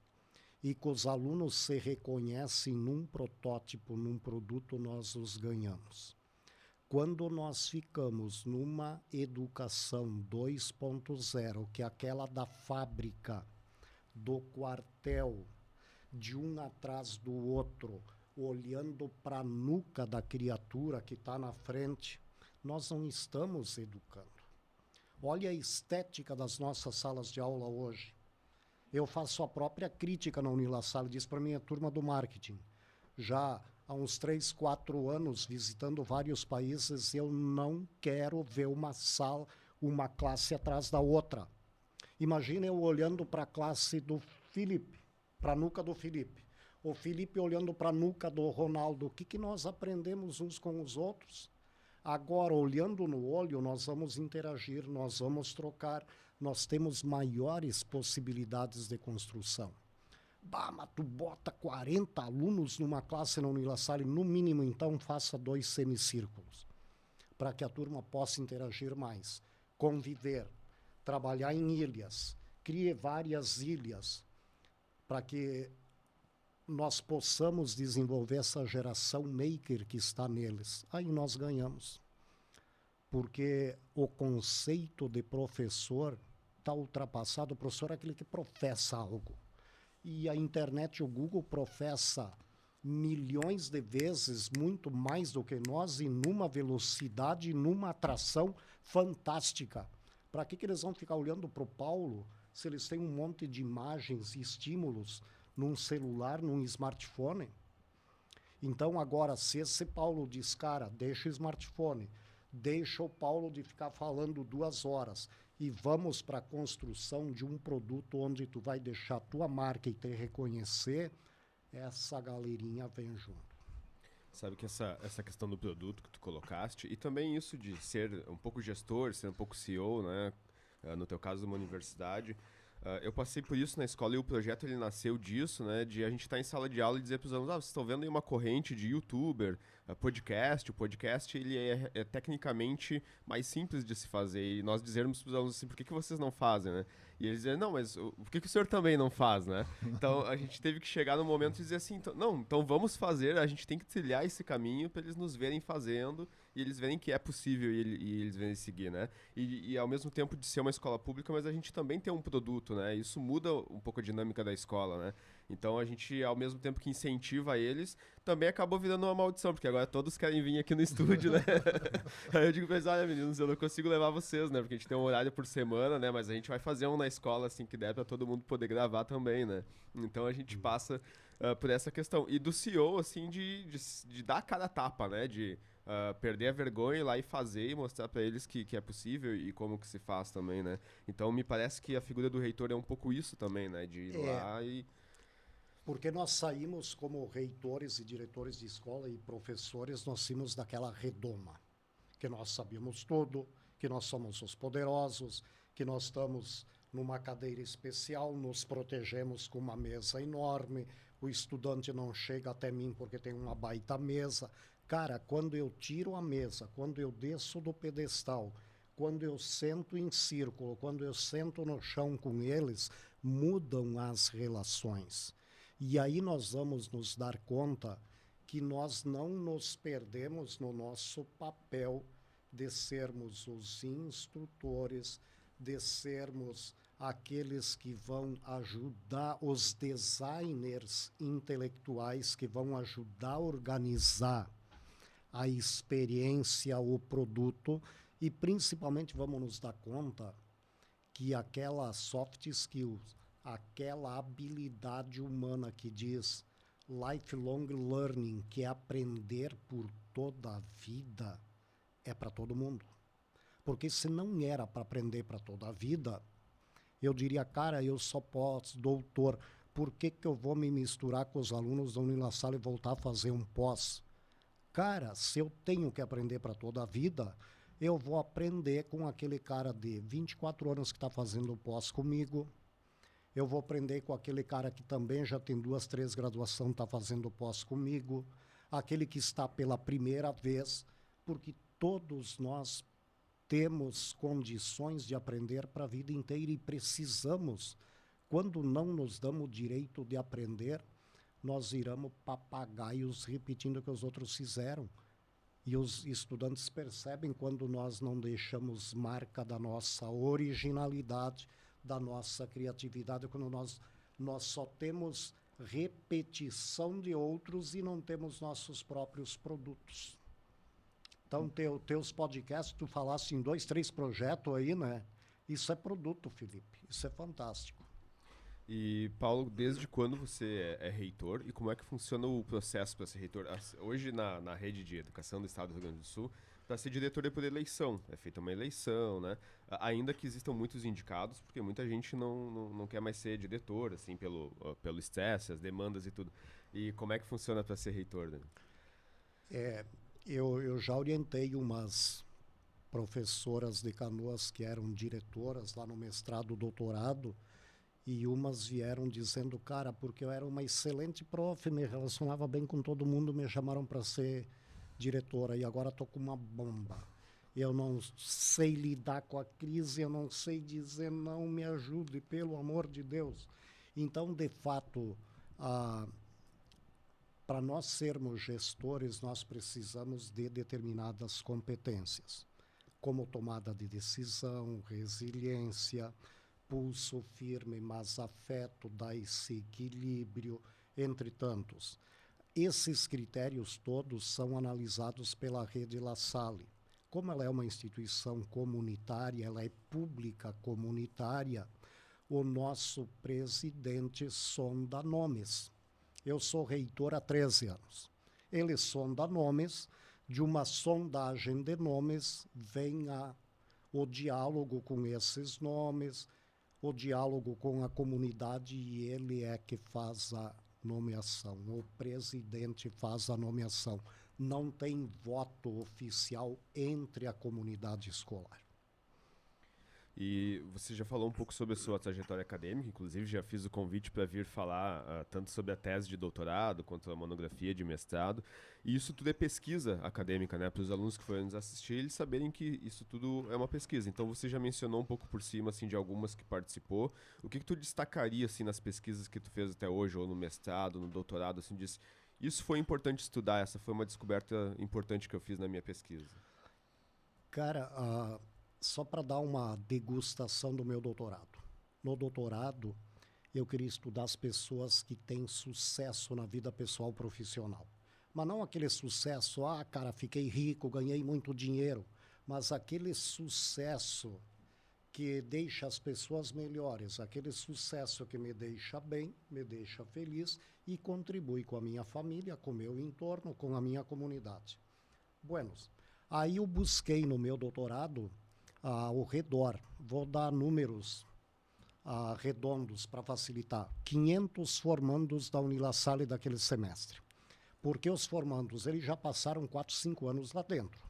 e que os alunos se reconhecem num protótipo, num produto, nós os ganhamos. Quando nós ficamos numa educação 2.0, que é aquela da fábrica, do quartel, de um atrás do outro, olhando para a nuca da criatura que está na frente, nós não estamos educando. Olha a estética das nossas salas de aula hoje. Eu faço a própria crítica na Unilassalle, diz para minha turma do marketing. Já há uns 3, 4 anos, visitando vários países, eu não quero ver uma sala, uma classe atrás da outra. Imagina eu olhando para a classe do Felipe, para a nuca do Felipe. O Felipe olhando para a nuca do Ronaldo. O que nós aprendemos uns com os outros? Agora, olhando no olho, nós vamos interagir, nós vamos trocar, nós temos maiores possibilidades de construção. Bah, mas tu bota 40 alunos numa classe na Unilassalle, no mínimo, então, faça 2 semicírculos, para que a turma possa interagir mais, conviver, trabalhar em ilhas, crie várias ilhas, para que nós possamos desenvolver essa geração maker que está neles. Aí nós ganhamos. Porque o conceito de professor está ultrapassado. O professor é aquele que professa algo. E a internet, o Google, professa milhões de vezes, muito mais do que nós, e numa velocidade, numa atração fantástica. Para que eles vão ficar olhando para o Paulo se eles têm um monte de imagens e estímulos num celular, num smartphone? Então, agora, se esse Paulo diz, cara, deixa o smartphone, deixa o Paulo de ficar falando 2 horas e vamos para a construção de um produto onde tu vai deixar a tua marca e te reconhecer, essa galerinha vem junto. Sabe que essa questão do produto que tu colocaste, e também isso de ser um pouco gestor, ser um pouco CEO, né? No teu caso, de uma universidade, eu passei por isso na escola e o projeto ele nasceu disso, né? De a gente estar em sala de aula e dizer para os alunos, vocês estão vendo aí uma corrente de youtuber, podcast. O podcast ele é tecnicamente mais simples de se fazer. E nós dizermos para os alunos assim, por que vocês não fazem, né? E eles dizem, não, mas por que o senhor também não faz, né? Então a gente teve que chegar no momento e dizer assim, então vamos fazer, a gente tem que trilhar esse caminho para eles nos verem fazendo e eles verem que é possível e eles verem seguir, né? E ao mesmo tempo de ser uma escola pública, mas a gente também tem um produto, né? Isso muda um pouco a dinâmica da escola, né? Então a gente, ao mesmo tempo que incentiva eles, também acabou virando uma maldição, porque agora todos querem vir aqui no estúdio, né? Aí eu digo pra eles, olha meninos, eu não consigo levar vocês, né? Porque a gente tem um horário por semana, né? Mas a gente vai fazer um na escola, assim, que der pra todo mundo poder gravar também, né? Então a gente passa por essa questão. E do CEO, assim, de dar a cara a tapa, né? De perder a vergonha, ir lá e fazer e mostrar pra eles que é possível e como que se faz também, né? Então me parece que a figura do reitor é um pouco isso também, né? De ir lá e... Porque nós saímos como reitores e diretores de escola e professores, nós saímos daquela redoma, que nós sabíamos tudo, que nós somos os poderosos, que nós estamos numa cadeira especial, nos protegemos com uma mesa enorme, o estudante não chega até mim porque tem uma baita mesa. Cara, quando eu tiro a mesa, quando eu desço do pedestal, quando eu sento em círculo, quando eu sento no chão com eles, mudam as relações. E aí nós vamos nos dar conta que nós não nos perdemos no nosso papel de sermos os instrutores, de sermos aqueles que vão ajudar, os designers intelectuais que vão ajudar a organizar a experiência, o produto, e principalmente vamos nos dar conta que aquela soft skills, aquela habilidade humana que diz lifelong learning, que é aprender por toda a vida, é para todo mundo. Porque se não era para aprender para toda a vida, eu diria, cara, eu só posso, doutor, por que eu vou me misturar com os alunos da Unilassalle e voltar a fazer um pós? Cara, se eu tenho que aprender para toda a vida, eu vou aprender com aquele cara de 24 anos que está fazendo o pós comigo. Eu vou aprender com aquele cara que também já tem 2, 3 graduações, está fazendo pós comigo. Aquele que está pela primeira vez, porque todos nós temos condições de aprender para a vida inteira e precisamos quando não nos damos o direito de aprender, nós viramos papagaios repetindo o que os outros fizeram. E os estudantes percebem quando nós não deixamos marca da nossa originalidade, da nossa criatividade, quando nós só temos repetição de outros e não temos nossos próprios produtos. Então, teus podcasts, tu falaste em 2, 3 projetos aí, né? Isso é produto, Felipe. Isso é fantástico. E, Paulo, desde quando você é reitor e como é que funciona o processo para ser reitor? Hoje, na rede de educação do Estado do Rio Grande do Sul, para ser diretor é por eleição. É feita uma eleição, né? Ainda que existam muitos indicados, porque muita gente não quer mais ser diretor, assim, pelo estresse, as demandas e tudo. E como é que funciona para ser reitor, né? Eu já orientei umas professoras de Canoas que eram diretoras lá no mestrado, doutorado, e umas vieram dizendo, cara, porque eu era uma excelente prof, me relacionava bem com todo mundo, me chamaram para ser diretora, e agora estou com uma bomba. Eu não sei lidar com a crise, eu não sei dizer não, me ajude, pelo amor de Deus. Então, de fato, para nós sermos gestores, nós precisamos de determinadas competências, como tomada de decisão, resiliência, pulso firme, mas afeto, dá esse equilíbrio, entre tantos. Esses critérios todos são analisados pela Rede La Salle. Como ela é uma instituição comunitária, ela é pública comunitária, o nosso presidente sonda nomes. Eu sou reitor há 13 anos. Ele sonda nomes, de uma sondagem de nomes vem o diálogo com esses nomes, o diálogo com a comunidade, e ele é que faz a nomeação. O presidente faz a nomeação. Não tem voto oficial entre a comunidade escolar. E você já falou um pouco sobre a sua trajetória acadêmica, inclusive já fiz o convite para vir falar tanto sobre a tese de doutorado quanto a monografia de mestrado. E isso tudo é pesquisa acadêmica, né? Para os alunos que forem nos assistir, eles saberem que isso tudo é uma pesquisa. Então você já mencionou um pouco por cima assim, de algumas que participou. O que tu destacaria assim, nas pesquisas que tu fez até hoje, ou no mestrado, no doutorado, assim, diz, isso foi importante estudar, essa foi uma descoberta importante que eu fiz na minha pesquisa? Cara, só para dar uma degustação do meu doutorado. No doutorado, eu queria estudar as pessoas que têm sucesso na vida pessoal profissional. Mas não aquele sucesso, cara, fiquei rico, ganhei muito dinheiro, mas aquele sucesso que deixa as pessoas melhores, aquele sucesso que me deixa bem, me deixa feliz e contribui com a minha família, com o meu entorno, com a minha comunidade. Buenos. Aí eu busquei no meu doutorado ao redor, vou dar números redondos para facilitar, 500 formandos da Unilassalle daquele semestre. Porque os formandos, eles já passaram 4, 5 anos lá dentro.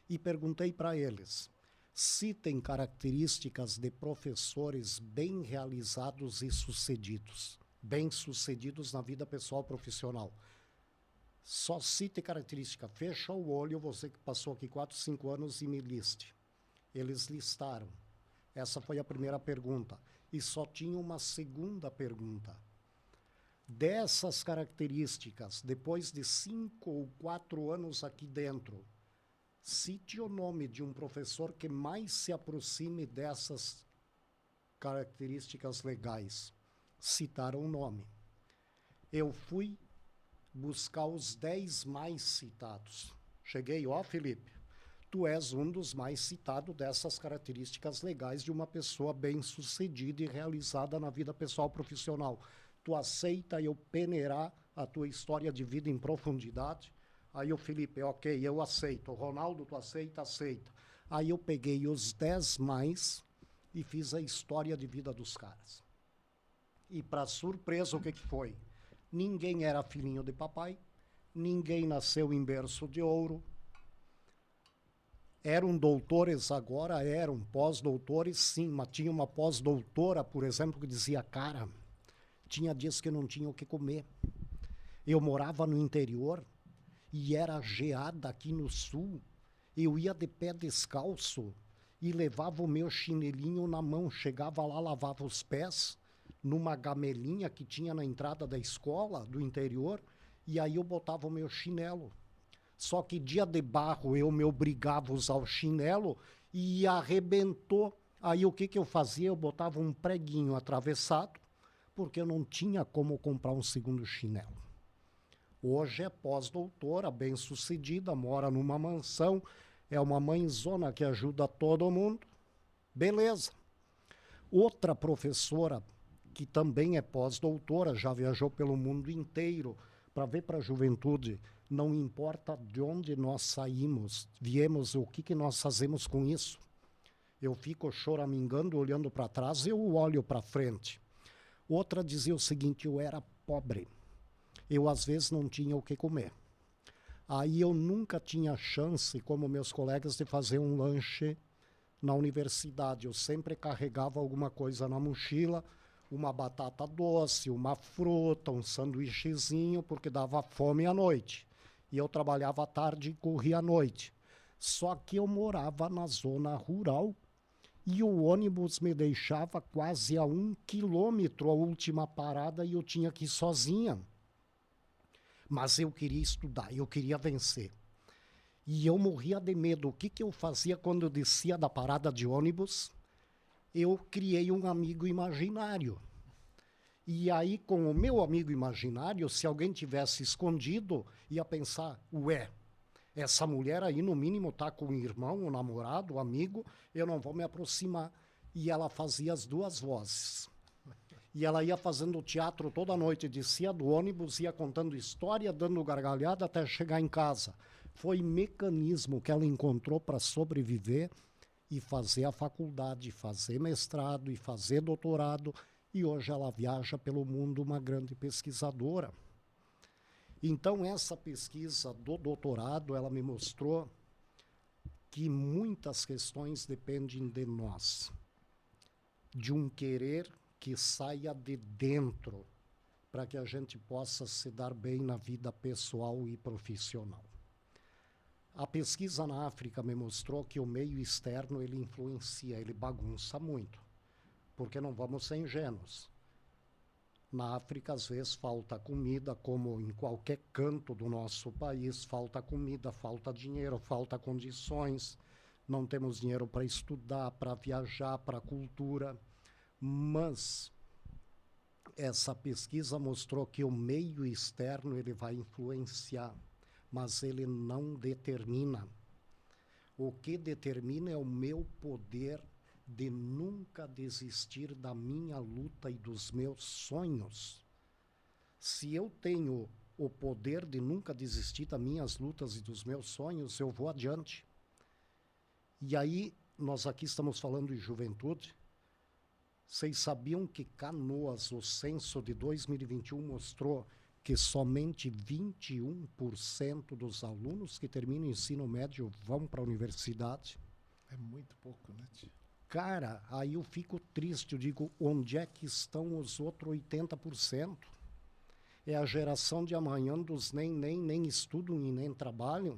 E perguntei para eles, citem características de professores bem realizados e sucedidos, bem-sucedidos na vida pessoal profissional. Só cite característica, fecha o olho, você que passou aqui 4, 5 anos e me liste. Eles listaram. Essa foi a primeira pergunta. E só tinha uma segunda pergunta. Dessas características, depois de 5 ou 4 anos aqui dentro, cite o nome de um professor que mais se aproxime dessas características legais. Citaram o nome. Eu fui buscar os 10 mais citados. Cheguei, Felipe, tu és um dos mais citados dessas características legais de uma pessoa bem-sucedida e realizada na vida pessoal profissional. Tu aceita eu peneirar a tua história de vida em profundidade? Aí o Felipe, ok, eu aceito. O Ronaldo, tu aceita? Aceita. Aí eu peguei os 10 mais e fiz a história de vida dos caras. E para surpresa, o que foi? Ninguém era filhinho de papai, ninguém nasceu em berço de ouro, eram doutores agora, eram pós-doutores, sim, mas tinha uma pós-doutora, por exemplo, que dizia, cara, tinha dias que não tinha o que comer. Eu morava no interior e era geada aqui no sul, eu ia de pé descalço e levava o meu chinelinho na mão, chegava lá, lavava os pés, numa gamelinha que tinha na entrada da escola, do interior, e aí eu botava o meu chinelo. Só que dia de barro eu me obrigava a usar o chinelo e arrebentou. Aí o que eu fazia? Eu botava um preguinho atravessado, porque eu não tinha como comprar um segundo chinelo. Hoje é pós-doutora, bem-sucedida, mora numa mansão, é uma mãezona que ajuda todo mundo. Beleza. Outra professora, que também é pós-doutora, já viajou pelo mundo inteiro para ver para a juventude, não importa de onde nós saímos, viemos, o que nós fazemos com isso. Eu fico choramingando, olhando para trás, eu olho para frente. Outra dizia o seguinte, eu era pobre. Eu, às vezes, não tinha o que comer. Aí eu nunca tinha chance, como meus colegas, de fazer um lanche na universidade. Eu sempre carregava alguma coisa na mochila, uma batata doce, uma fruta, um sanduíchezinho, porque dava fome à noite. E eu trabalhava à tarde e corria à noite. Só que eu morava na zona rural e o ônibus me deixava quase a 1 quilômetro a última parada e eu tinha que ir sozinha. Mas eu queria estudar, eu queria vencer. E eu morria de medo. O que eu fazia quando eu descia da parada de ônibus? Eu criei um amigo imaginário. E aí, com o meu amigo imaginário, se alguém tivesse escondido, ia pensar, ué, essa mulher aí, no mínimo, está com um irmão, um namorado, um amigo, eu não vou me aproximar. E ela fazia as duas vozes. E ela ia fazendo teatro toda noite, descia do ônibus, ia contando história, dando gargalhada até chegar em casa. Foi mecanismo que ela encontrou para sobreviver e fazer a faculdade, fazer mestrado e fazer doutorado. E hoje ela viaja pelo mundo, uma grande pesquisadora. Então, essa pesquisa do doutorado, ela me mostrou que muitas questões dependem de nós, de um querer que saia de dentro, para que a gente possa se dar bem na vida pessoal e profissional. A pesquisa na África me mostrou que o meio externo, ele influencia, ele bagunça muito, porque não vamos ser ingênuos. Na África, às vezes, falta comida, como em qualquer canto do nosso país, falta comida, falta dinheiro, falta condições, não temos dinheiro para estudar, para viajar, para cultura. Mas essa pesquisa mostrou que o meio externo ele vai influenciar, mas ele não determina. O que determina é o meu poder de nunca desistir da minha luta e dos meus sonhos. Se eu tenho o poder de nunca desistir das minhas lutas e dos meus sonhos, eu vou adiante. E aí, nós aqui estamos falando de juventude. Vocês sabiam que Canoas, o censo de 2021 mostrou que somente 21% dos alunos que terminam o ensino médio vão para a universidade? É muito pouco, né, tio? Cara, aí eu fico triste, eu digo, onde é que estão os outros 80%? É a geração de amanhã dos nem estudam e nem trabalham?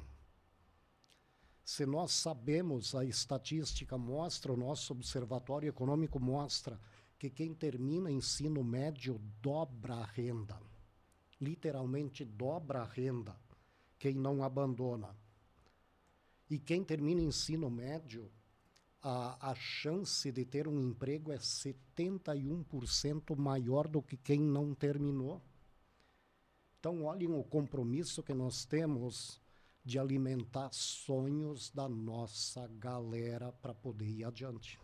Se nós sabemos, a estatística mostra, o nosso observatório econômico mostra que quem termina ensino médio dobra a renda. Literalmente dobra a renda, quem não abandona. E quem termina ensino médio, a chance de ter um emprego é 71% maior do que quem não terminou. Então, olhem o compromisso que nós temos de alimentar sonhos da nossa galera para poder ir adiante.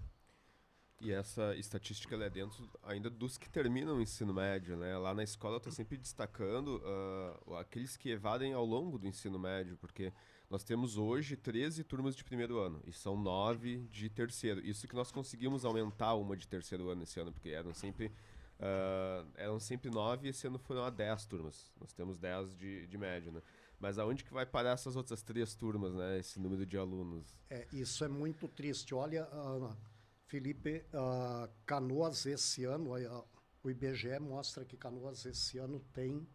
E essa estatística ela é dentro ainda dos que terminam o ensino médio, né? Lá na escola eu estou sempre destacando aqueles que evadem ao longo do ensino médio, porque nós temos hoje 13 turmas de primeiro ano e são 9 de terceiro. Isso que nós conseguimos aumentar uma de terceiro ano esse ano, porque eram sempre 9 e esse ano foram a 10 turmas. Nós temos 10 de média, né? Mas aonde que vai parar essas outras 3 turmas, né? Esse número de alunos? Isso é muito triste. Olha, Felipe, Canoas esse ano, o IBGE mostra que Canoas esse ano tem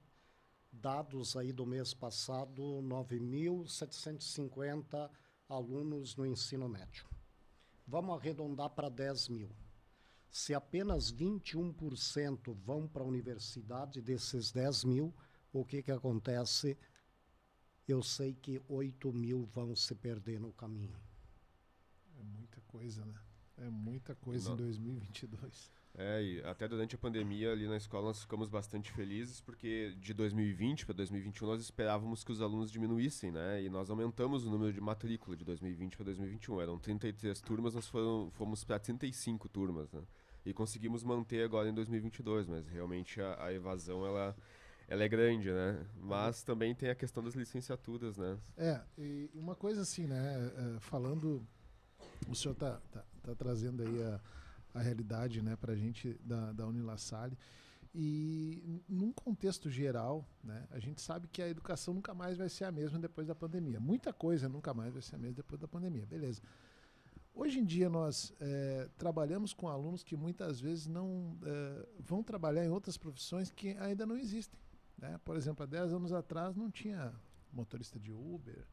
dados aí do mês passado, 9.750 alunos no ensino médio. Vamos arredondar para 10 mil. Se apenas 21% vão para a universidade desses 10 mil, o que acontece? Eu sei que 8 mil vão se perder no caminho. É muita coisa, né? É muita coisa em 2022. E até durante a pandemia ali na escola nós ficamos bastante felizes porque de 2020 para 2021 nós esperávamos que os alunos diminuíssem, né? E nós aumentamos o número de matrícula de 2020 para 2021. Eram 33 turmas, nós fomos para 35 turmas, né? E conseguimos manter agora em 2022, mas realmente a evasão ela é grande, né? Mas também tem a questão das licenciaturas, né? E uma coisa assim, né? Falando, o senhor tá trazendo aí a realidade, né, para a gente da Unilassalle. E num contexto geral, né, a gente sabe que a educação nunca mais vai ser a mesma depois da pandemia. Muita coisa nunca mais vai ser a mesma depois da pandemia, beleza. Hoje em dia nós trabalhamos com alunos que muitas vezes não vão trabalhar em outras profissões que ainda não existem, né? Por exemplo, há 10 anos atrás não tinha motorista de Uber,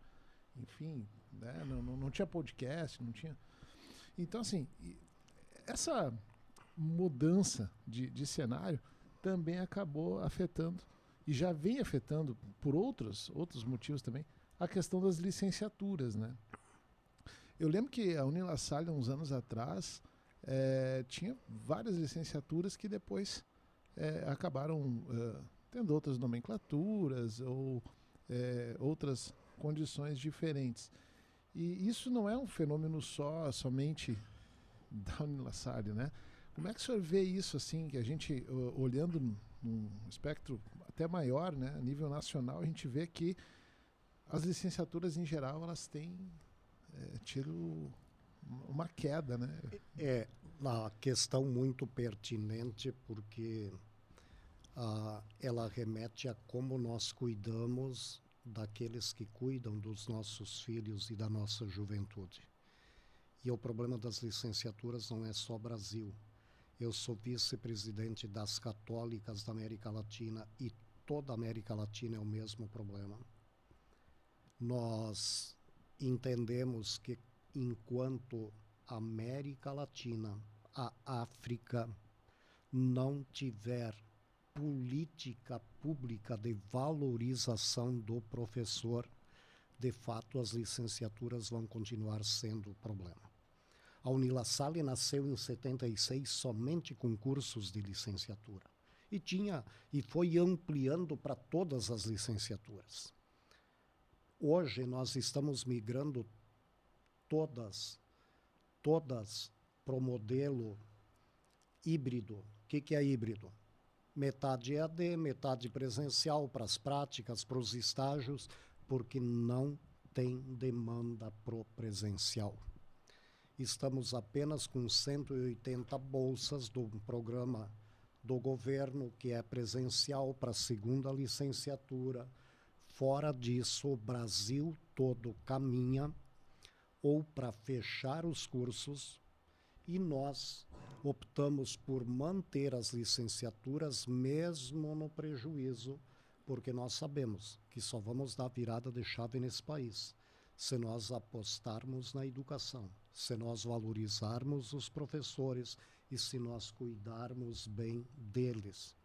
enfim, né? Não tinha podcast, não tinha... Então, assim, essa mudança de cenário também acabou afetando, e já vem afetando por outros motivos também, a questão das licenciaturas, né? Eu lembro que a Unilassalle, uns anos atrás, tinha várias licenciaturas que depois acabaram tendo outras nomenclaturas ou outras condições diferentes. E isso não é um fenômeno somente da Unilassalle, né? Como é que o senhor vê isso, assim, que a gente, olhando num espectro até maior, né, a nível nacional, a gente vê que as licenciaturas, em geral, elas têm tido uma queda, né? É uma questão muito pertinente, porque ela remete a como nós cuidamos daqueles que cuidam dos nossos filhos e da nossa juventude. E o problema das licenciaturas não é só Brasil. Eu sou vice-presidente das católicas da América Latina e toda a América Latina é o mesmo problema. Nós entendemos que enquanto a América Latina, a África, não tiver política pública de valorização do professor, de fato as licenciaturas vão continuar sendo o problema. A Unilassalle nasceu em 76 somente com cursos de licenciatura e foi ampliando para todas as licenciaturas. Hoje nós estamos migrando todas para o modelo híbrido. O que é híbrido? Metade EAD, metade presencial para as práticas, para os estágios, porque não tem demanda pro presencial. Estamos apenas com 180 bolsas do programa do governo, que é presencial para a segunda licenciatura. Fora disso, o Brasil todo caminha ou para fechar os cursos, e nós optamos por manter as licenciaturas mesmo no prejuízo, porque nós sabemos que só vamos dar virada de chave nesse país se nós apostarmos na educação, se nós valorizarmos os professores e se nós cuidarmos bem deles.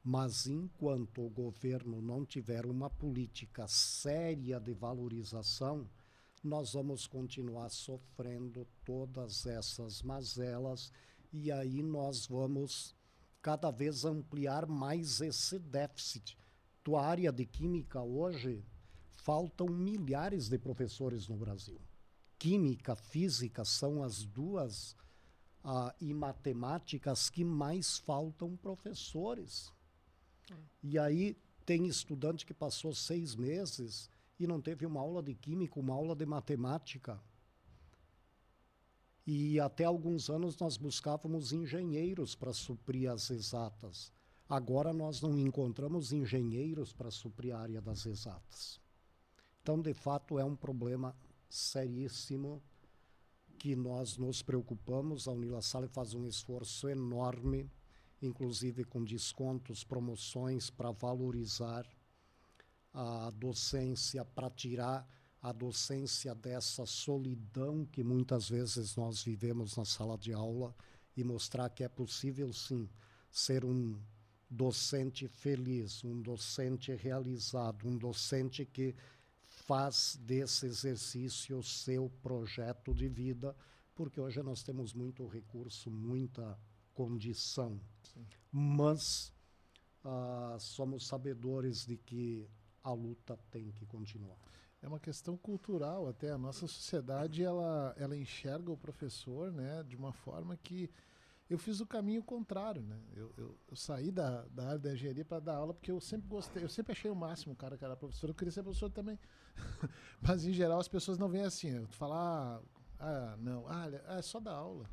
Mas enquanto o governo não tiver uma política séria de valorização, nós vamos continuar sofrendo todas essas mazelas, e aí nós vamos cada vez ampliar mais esse déficit. Tua área de química hoje, faltam milhares de professores no Brasil. Química, física são as duas, e matemáticas que mais faltam professores. E aí tem estudante que passou 6 meses e não teve uma aula de química, uma aula de matemática. E até alguns anos nós buscávamos engenheiros para suprir as exatas. Agora nós não encontramos engenheiros para suprir a área das exatas. Então, de fato, é um problema seríssimo que nós nos preocupamos. A Unilassalle faz um esforço enorme, inclusive com descontos, promoções para valorizar a docência, para tirar a docência dessa solidão que muitas vezes nós vivemos na sala de aula e mostrar que é possível, sim, ser um docente feliz, um docente realizado, um docente que faz desse exercício o seu projeto de vida, porque hoje nós temos muito recurso, muita condição. Sim. Mas somos sabedores de que a luta tem que continuar. É uma questão cultural até. A nossa sociedade, ela enxerga o professor, né, de uma forma que... Eu fiz o caminho contrário, né? Eu saí da área da engenharia para dar aula, porque eu sempre gostei, eu sempre achei o máximo o cara que era professor, eu queria ser professor também. Mas, em geral, as pessoas não veem assim. Tu fala, não, é só dar aula.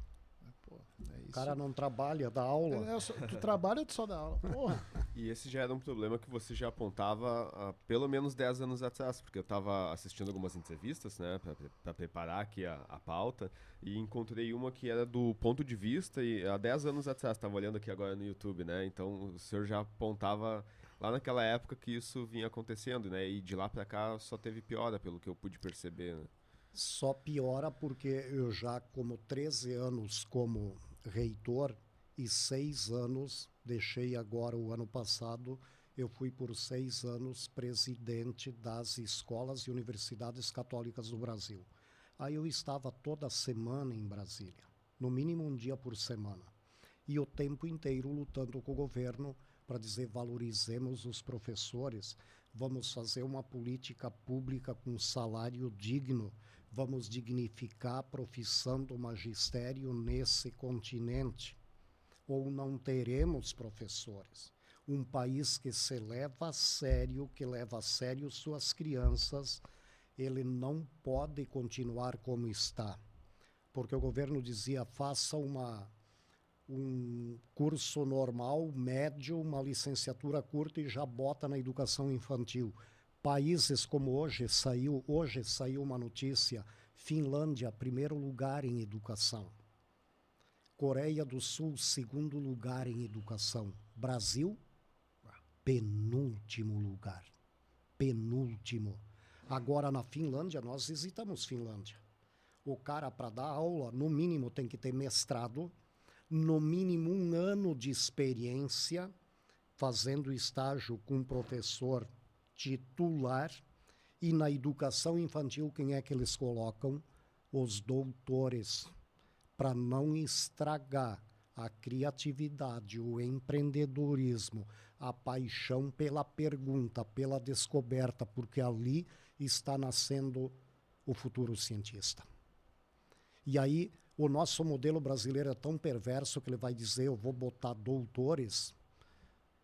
Pô, é isso. O cara não trabalha, dá aula. Tu trabalha ou tu só dá aula? Porra. E esse já era um problema que você já apontava há pelo menos 10 anos atrás, porque eu estava assistindo algumas entrevistas, né, para preparar aqui a pauta, e encontrei uma que era do ponto de vista, e há 10 anos atrás, estava olhando aqui agora no YouTube, né, então o senhor já apontava lá naquela época que isso vinha acontecendo, né, e de lá para cá só teve piora, pelo que eu pude perceber, né. Só piora porque eu já, como 13 anos como reitor e 6 anos, deixei agora o ano passado, eu fui por 6 anos presidente das escolas e universidades católicas do Brasil. Aí eu estava toda semana em Brasília, no mínimo um dia por semana. E o tempo inteiro lutando com o governo para dizer valorizemos os professores, vamos fazer uma política pública com salário digno, vamos dignificar a profissão do magistério nesse continente. Ou não teremos professores. Um país que se leva a sério, que leva a sério suas crianças, ele não pode continuar como está. Porque o governo dizia, faça um curso normal, médio, uma licenciatura curta e já bota na educação infantil. Países como hoje saiu uma notícia, Finlândia, primeiro lugar em educação. Coreia do Sul, segundo lugar em educação. Brasil, penúltimo lugar. Penúltimo. Agora, na Finlândia, nós visitamos Finlândia. O cara, para dar aula, no mínimo tem que ter mestrado, no mínimo 1 ano de experiência, fazendo estágio com um professor titular, e na educação infantil, quem é que eles colocam? Os doutores, para não estragar a criatividade, o empreendedorismo, a paixão pela pergunta, pela descoberta, porque ali está nascendo o futuro cientista. E aí, o nosso modelo brasileiro é tão perverso que ele vai dizer, eu vou botar doutores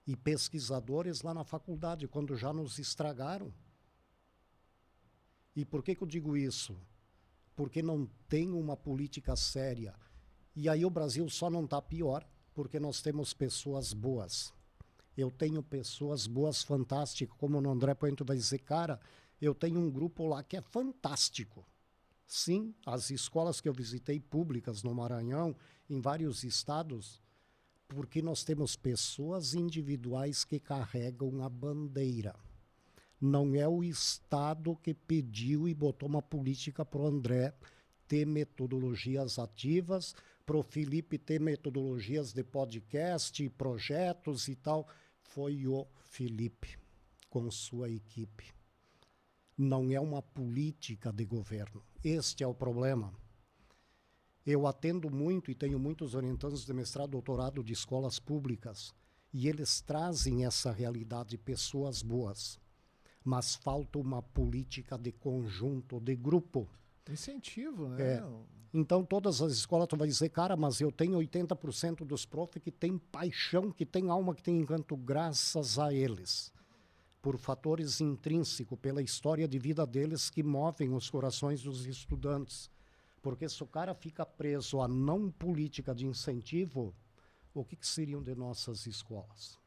e pesquisadores lá na faculdade, quando já nos estragaram. E por que eu digo isso? Porque não tem uma política séria. E aí o Brasil só não está pior, porque nós temos pessoas boas. Eu tenho pessoas boas, fantásticas, como o André Poento vai dizer, cara, eu tenho um grupo lá que é fantástico. Sim, as escolas que eu visitei públicas no Maranhão, em vários estados, porque nós temos pessoas individuais que carregam a bandeira. Não é o Estado que pediu e botou uma política para o André ter metodologias ativas, para o Felipe ter metodologias de podcast, projetos e tal. Foi o Felipe com sua equipe. Não é uma política de governo. Este é o problema. Eu atendo muito e tenho muitos orientandos de mestrado e doutorado de escolas públicas e eles trazem essa realidade, pessoas boas. Mas falta uma política de conjunto, de grupo. Incentivo, né? Então, todas as escolas tu vai dizer, cara, mas eu tenho 80% dos profs que têm paixão, que têm alma, que têm encanto, graças a eles. Por fatores intrínsecos, pela história de vida deles que movem os corações dos estudantes. Porque se o cara fica preso à não política de incentivo, o que seriam de nossas escolas?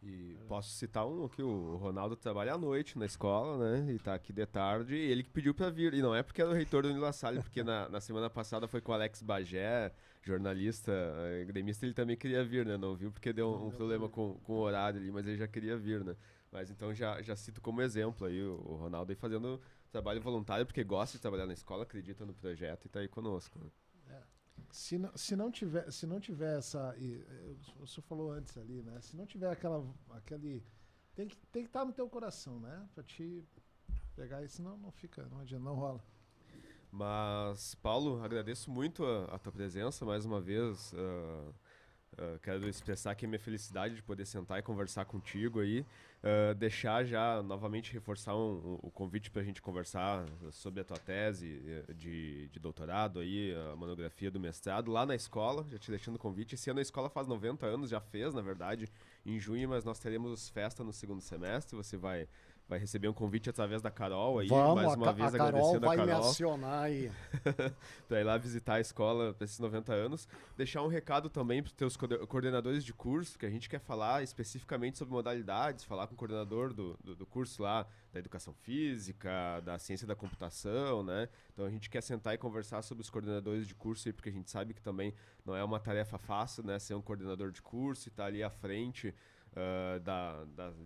E posso citar um aqui, o Ronaldo trabalha à noite na escola, né, e tá aqui de tarde, e ele que pediu pra vir, e não é porque era o reitor do Nila Salle, porque na semana passada foi com o Alex Bagé, jornalista, gremista, ele também queria vir, né, não viu porque deu um problema com o horário ali, mas ele já queria vir, né, mas então já cito como exemplo aí o Ronaldo aí fazendo trabalho voluntário, porque gosta de trabalhar na escola, acredita no projeto e tá aí conosco, né. Se não tiver essa... O senhor falou antes ali, né? Se não tiver aquele... Tem que estar no teu coração, né? Pra te pegar isso, não fica, não adianta, não rola. Mas, Paulo, agradeço muito a tua presença mais uma vez. Quero expressar aqui a minha felicidade de poder sentar e conversar contigo aí. Deixar já, novamente, reforçar o convite para a gente conversar sobre a tua tese de doutorado aí, a monografia do mestrado, lá na escola, já te deixando o convite. Esse ano a escola faz 90 anos, já fez, na verdade, em junho, mas nós teremos festa no segundo semestre. Você vai receber um convite através da Carol aí, mais uma vez agradecendo a Carol. Vai me acionar aí. Para ir lá visitar a escola para esses 90 anos. Deixar um recado também para os teus coordenadores de curso, que a gente quer falar especificamente sobre modalidades, falar com o coordenador do curso lá, da educação física, da ciência da computação, né? Então a gente quer sentar e conversar sobre os coordenadores de curso aí, porque a gente sabe que também não é uma tarefa fácil, né? Ser um coordenador de curso e estar ali à frente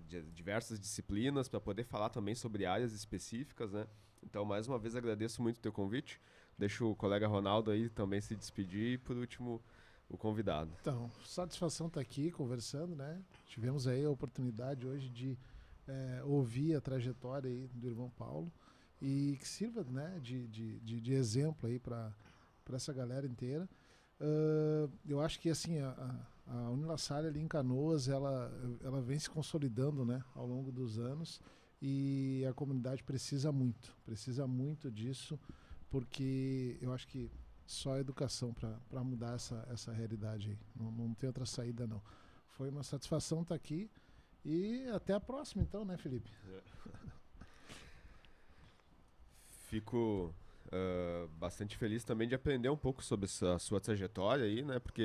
de diversas disciplinas para poder falar também sobre áreas específicas, né? Então, mais uma vez, agradeço muito o teu convite. Deixo o colega Ronaldo aí também se despedir e, por último, o convidado. Então, satisfação estar aqui conversando, né? Tivemos aí a oportunidade hoje de ouvir a trajetória aí do irmão Paulo e que sirva, né, de exemplo aí para essa galera inteira. Eu acho que assim a Unila Salle ali em Canoas ela vem se consolidando, né, ao longo dos anos, e a comunidade precisa muito disso, porque eu acho que só a educação para mudar essa realidade aí. Não tem outra saída, não. Foi uma satisfação estar aqui e até a próxima então, né, Felipe? Fico bastante feliz também de aprender um pouco sobre a sua trajetória aí, né? Porque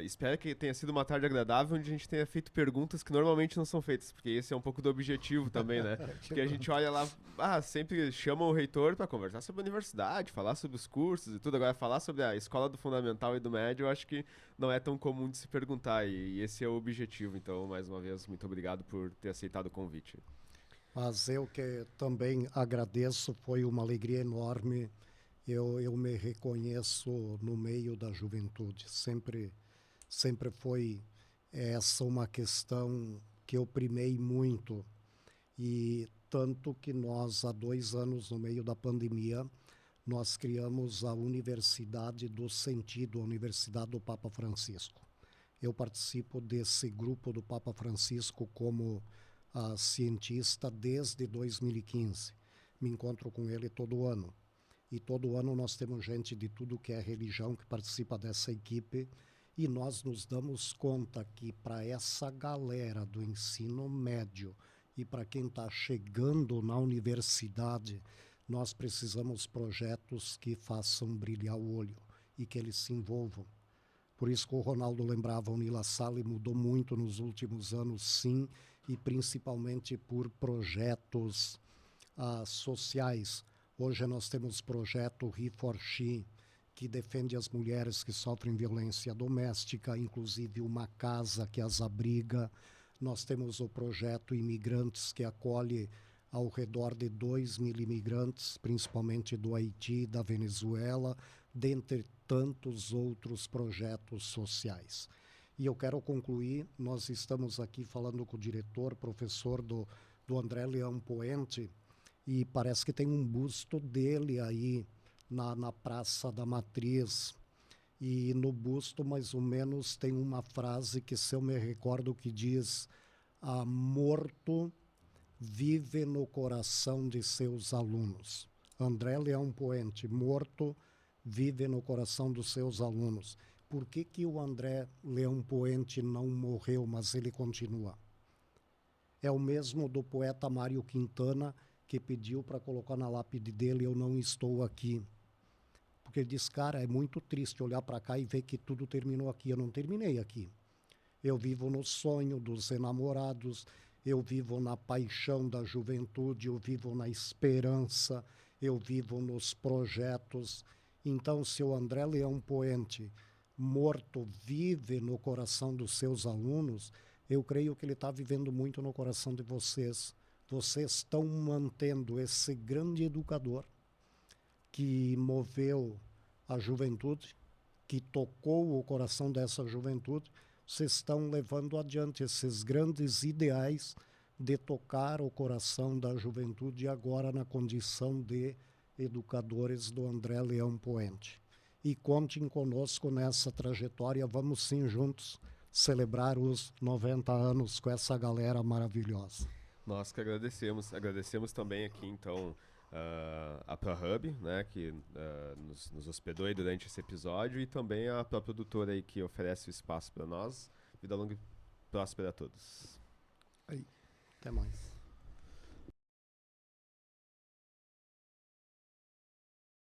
espero que tenha sido uma tarde agradável, onde a gente tenha feito perguntas que normalmente não são feitas, porque esse é um pouco do objetivo também, né? Porque a gente olha lá, sempre chama o reitor para conversar sobre a universidade, falar sobre os cursos e tudo. Agora, falar sobre a escola do fundamental e do médio, eu acho que não é tão comum de se perguntar, e esse é o objetivo. Então, mais uma vez, muito obrigado por ter aceitado o convite. Mas eu que também agradeço, foi uma alegria enorme. Eu me reconheço no meio da juventude. Sempre foi essa uma questão que eu primei muito. E tanto que nós, há 2 anos, no meio da pandemia, nós criamos a Universidade do Sentido, a Universidade do Papa Francisco. Eu participo desse grupo do Papa Francisco como cientista desde 2015. Me encontro com ele todo ano. E todo ano nós temos gente de tudo que é religião que participa dessa equipe, e nós nos damos conta que para essa galera do ensino médio e para quem está chegando na universidade, nós precisamos projetos que façam brilhar o olho e que eles se envolvam. Por isso que o Ronaldo lembrava, a Unila Salle mudou muito nos últimos anos, sim, e principalmente por projetos sociais. Hoje nós temos o projeto He for She, que defende as mulheres que sofrem violência doméstica, inclusive uma casa que as abriga. Nós temos o projeto Imigrantes, que acolhe ao redor de 2.000 imigrantes, principalmente do Haiti e da Venezuela, dentre tantos outros projetos sociais. E eu quero concluir, nós estamos aqui falando com o diretor, professor do André Leão Poente, e parece que tem um busto dele aí na Praça da Matriz. E no busto, mais ou menos, tem uma frase que, se eu me recordo, que diz: morto vive no coração de seus alunos. André Leão Poente, morto, vive no coração dos seus alunos. Por que o André Leão Poente não morreu, mas ele continua? É o mesmo do poeta Mário Quintana, que pediu para colocar na lápide dele: eu não estou aqui. Porque ele diz: cara, é muito triste olhar para cá e ver que tudo terminou aqui. Eu não terminei aqui. Eu vivo no sonho dos enamorados, eu vivo na paixão da juventude, eu vivo na esperança, eu vivo nos projetos. Então, se o André Leão Poente, morto, vive no coração dos seus alunos, eu creio que ele está vivendo muito no coração de vocês. Vocês estão mantendo esse grande educador que moveu a juventude, que tocou o coração dessa juventude, vocês estão levando adiante esses grandes ideais de tocar o coração da juventude agora na condição de educadores do André Leão Poente. E contem conosco nessa trajetória, vamos sim juntos celebrar os 90 anos com essa galera maravilhosa. Nós que agradecemos. Agradecemos também aqui, então, a ProHub, né, que nos hospedou aí durante esse episódio, e também a própria produtora aí que oferece o espaço para nós. Vida longa e próspera a todos. Até mais.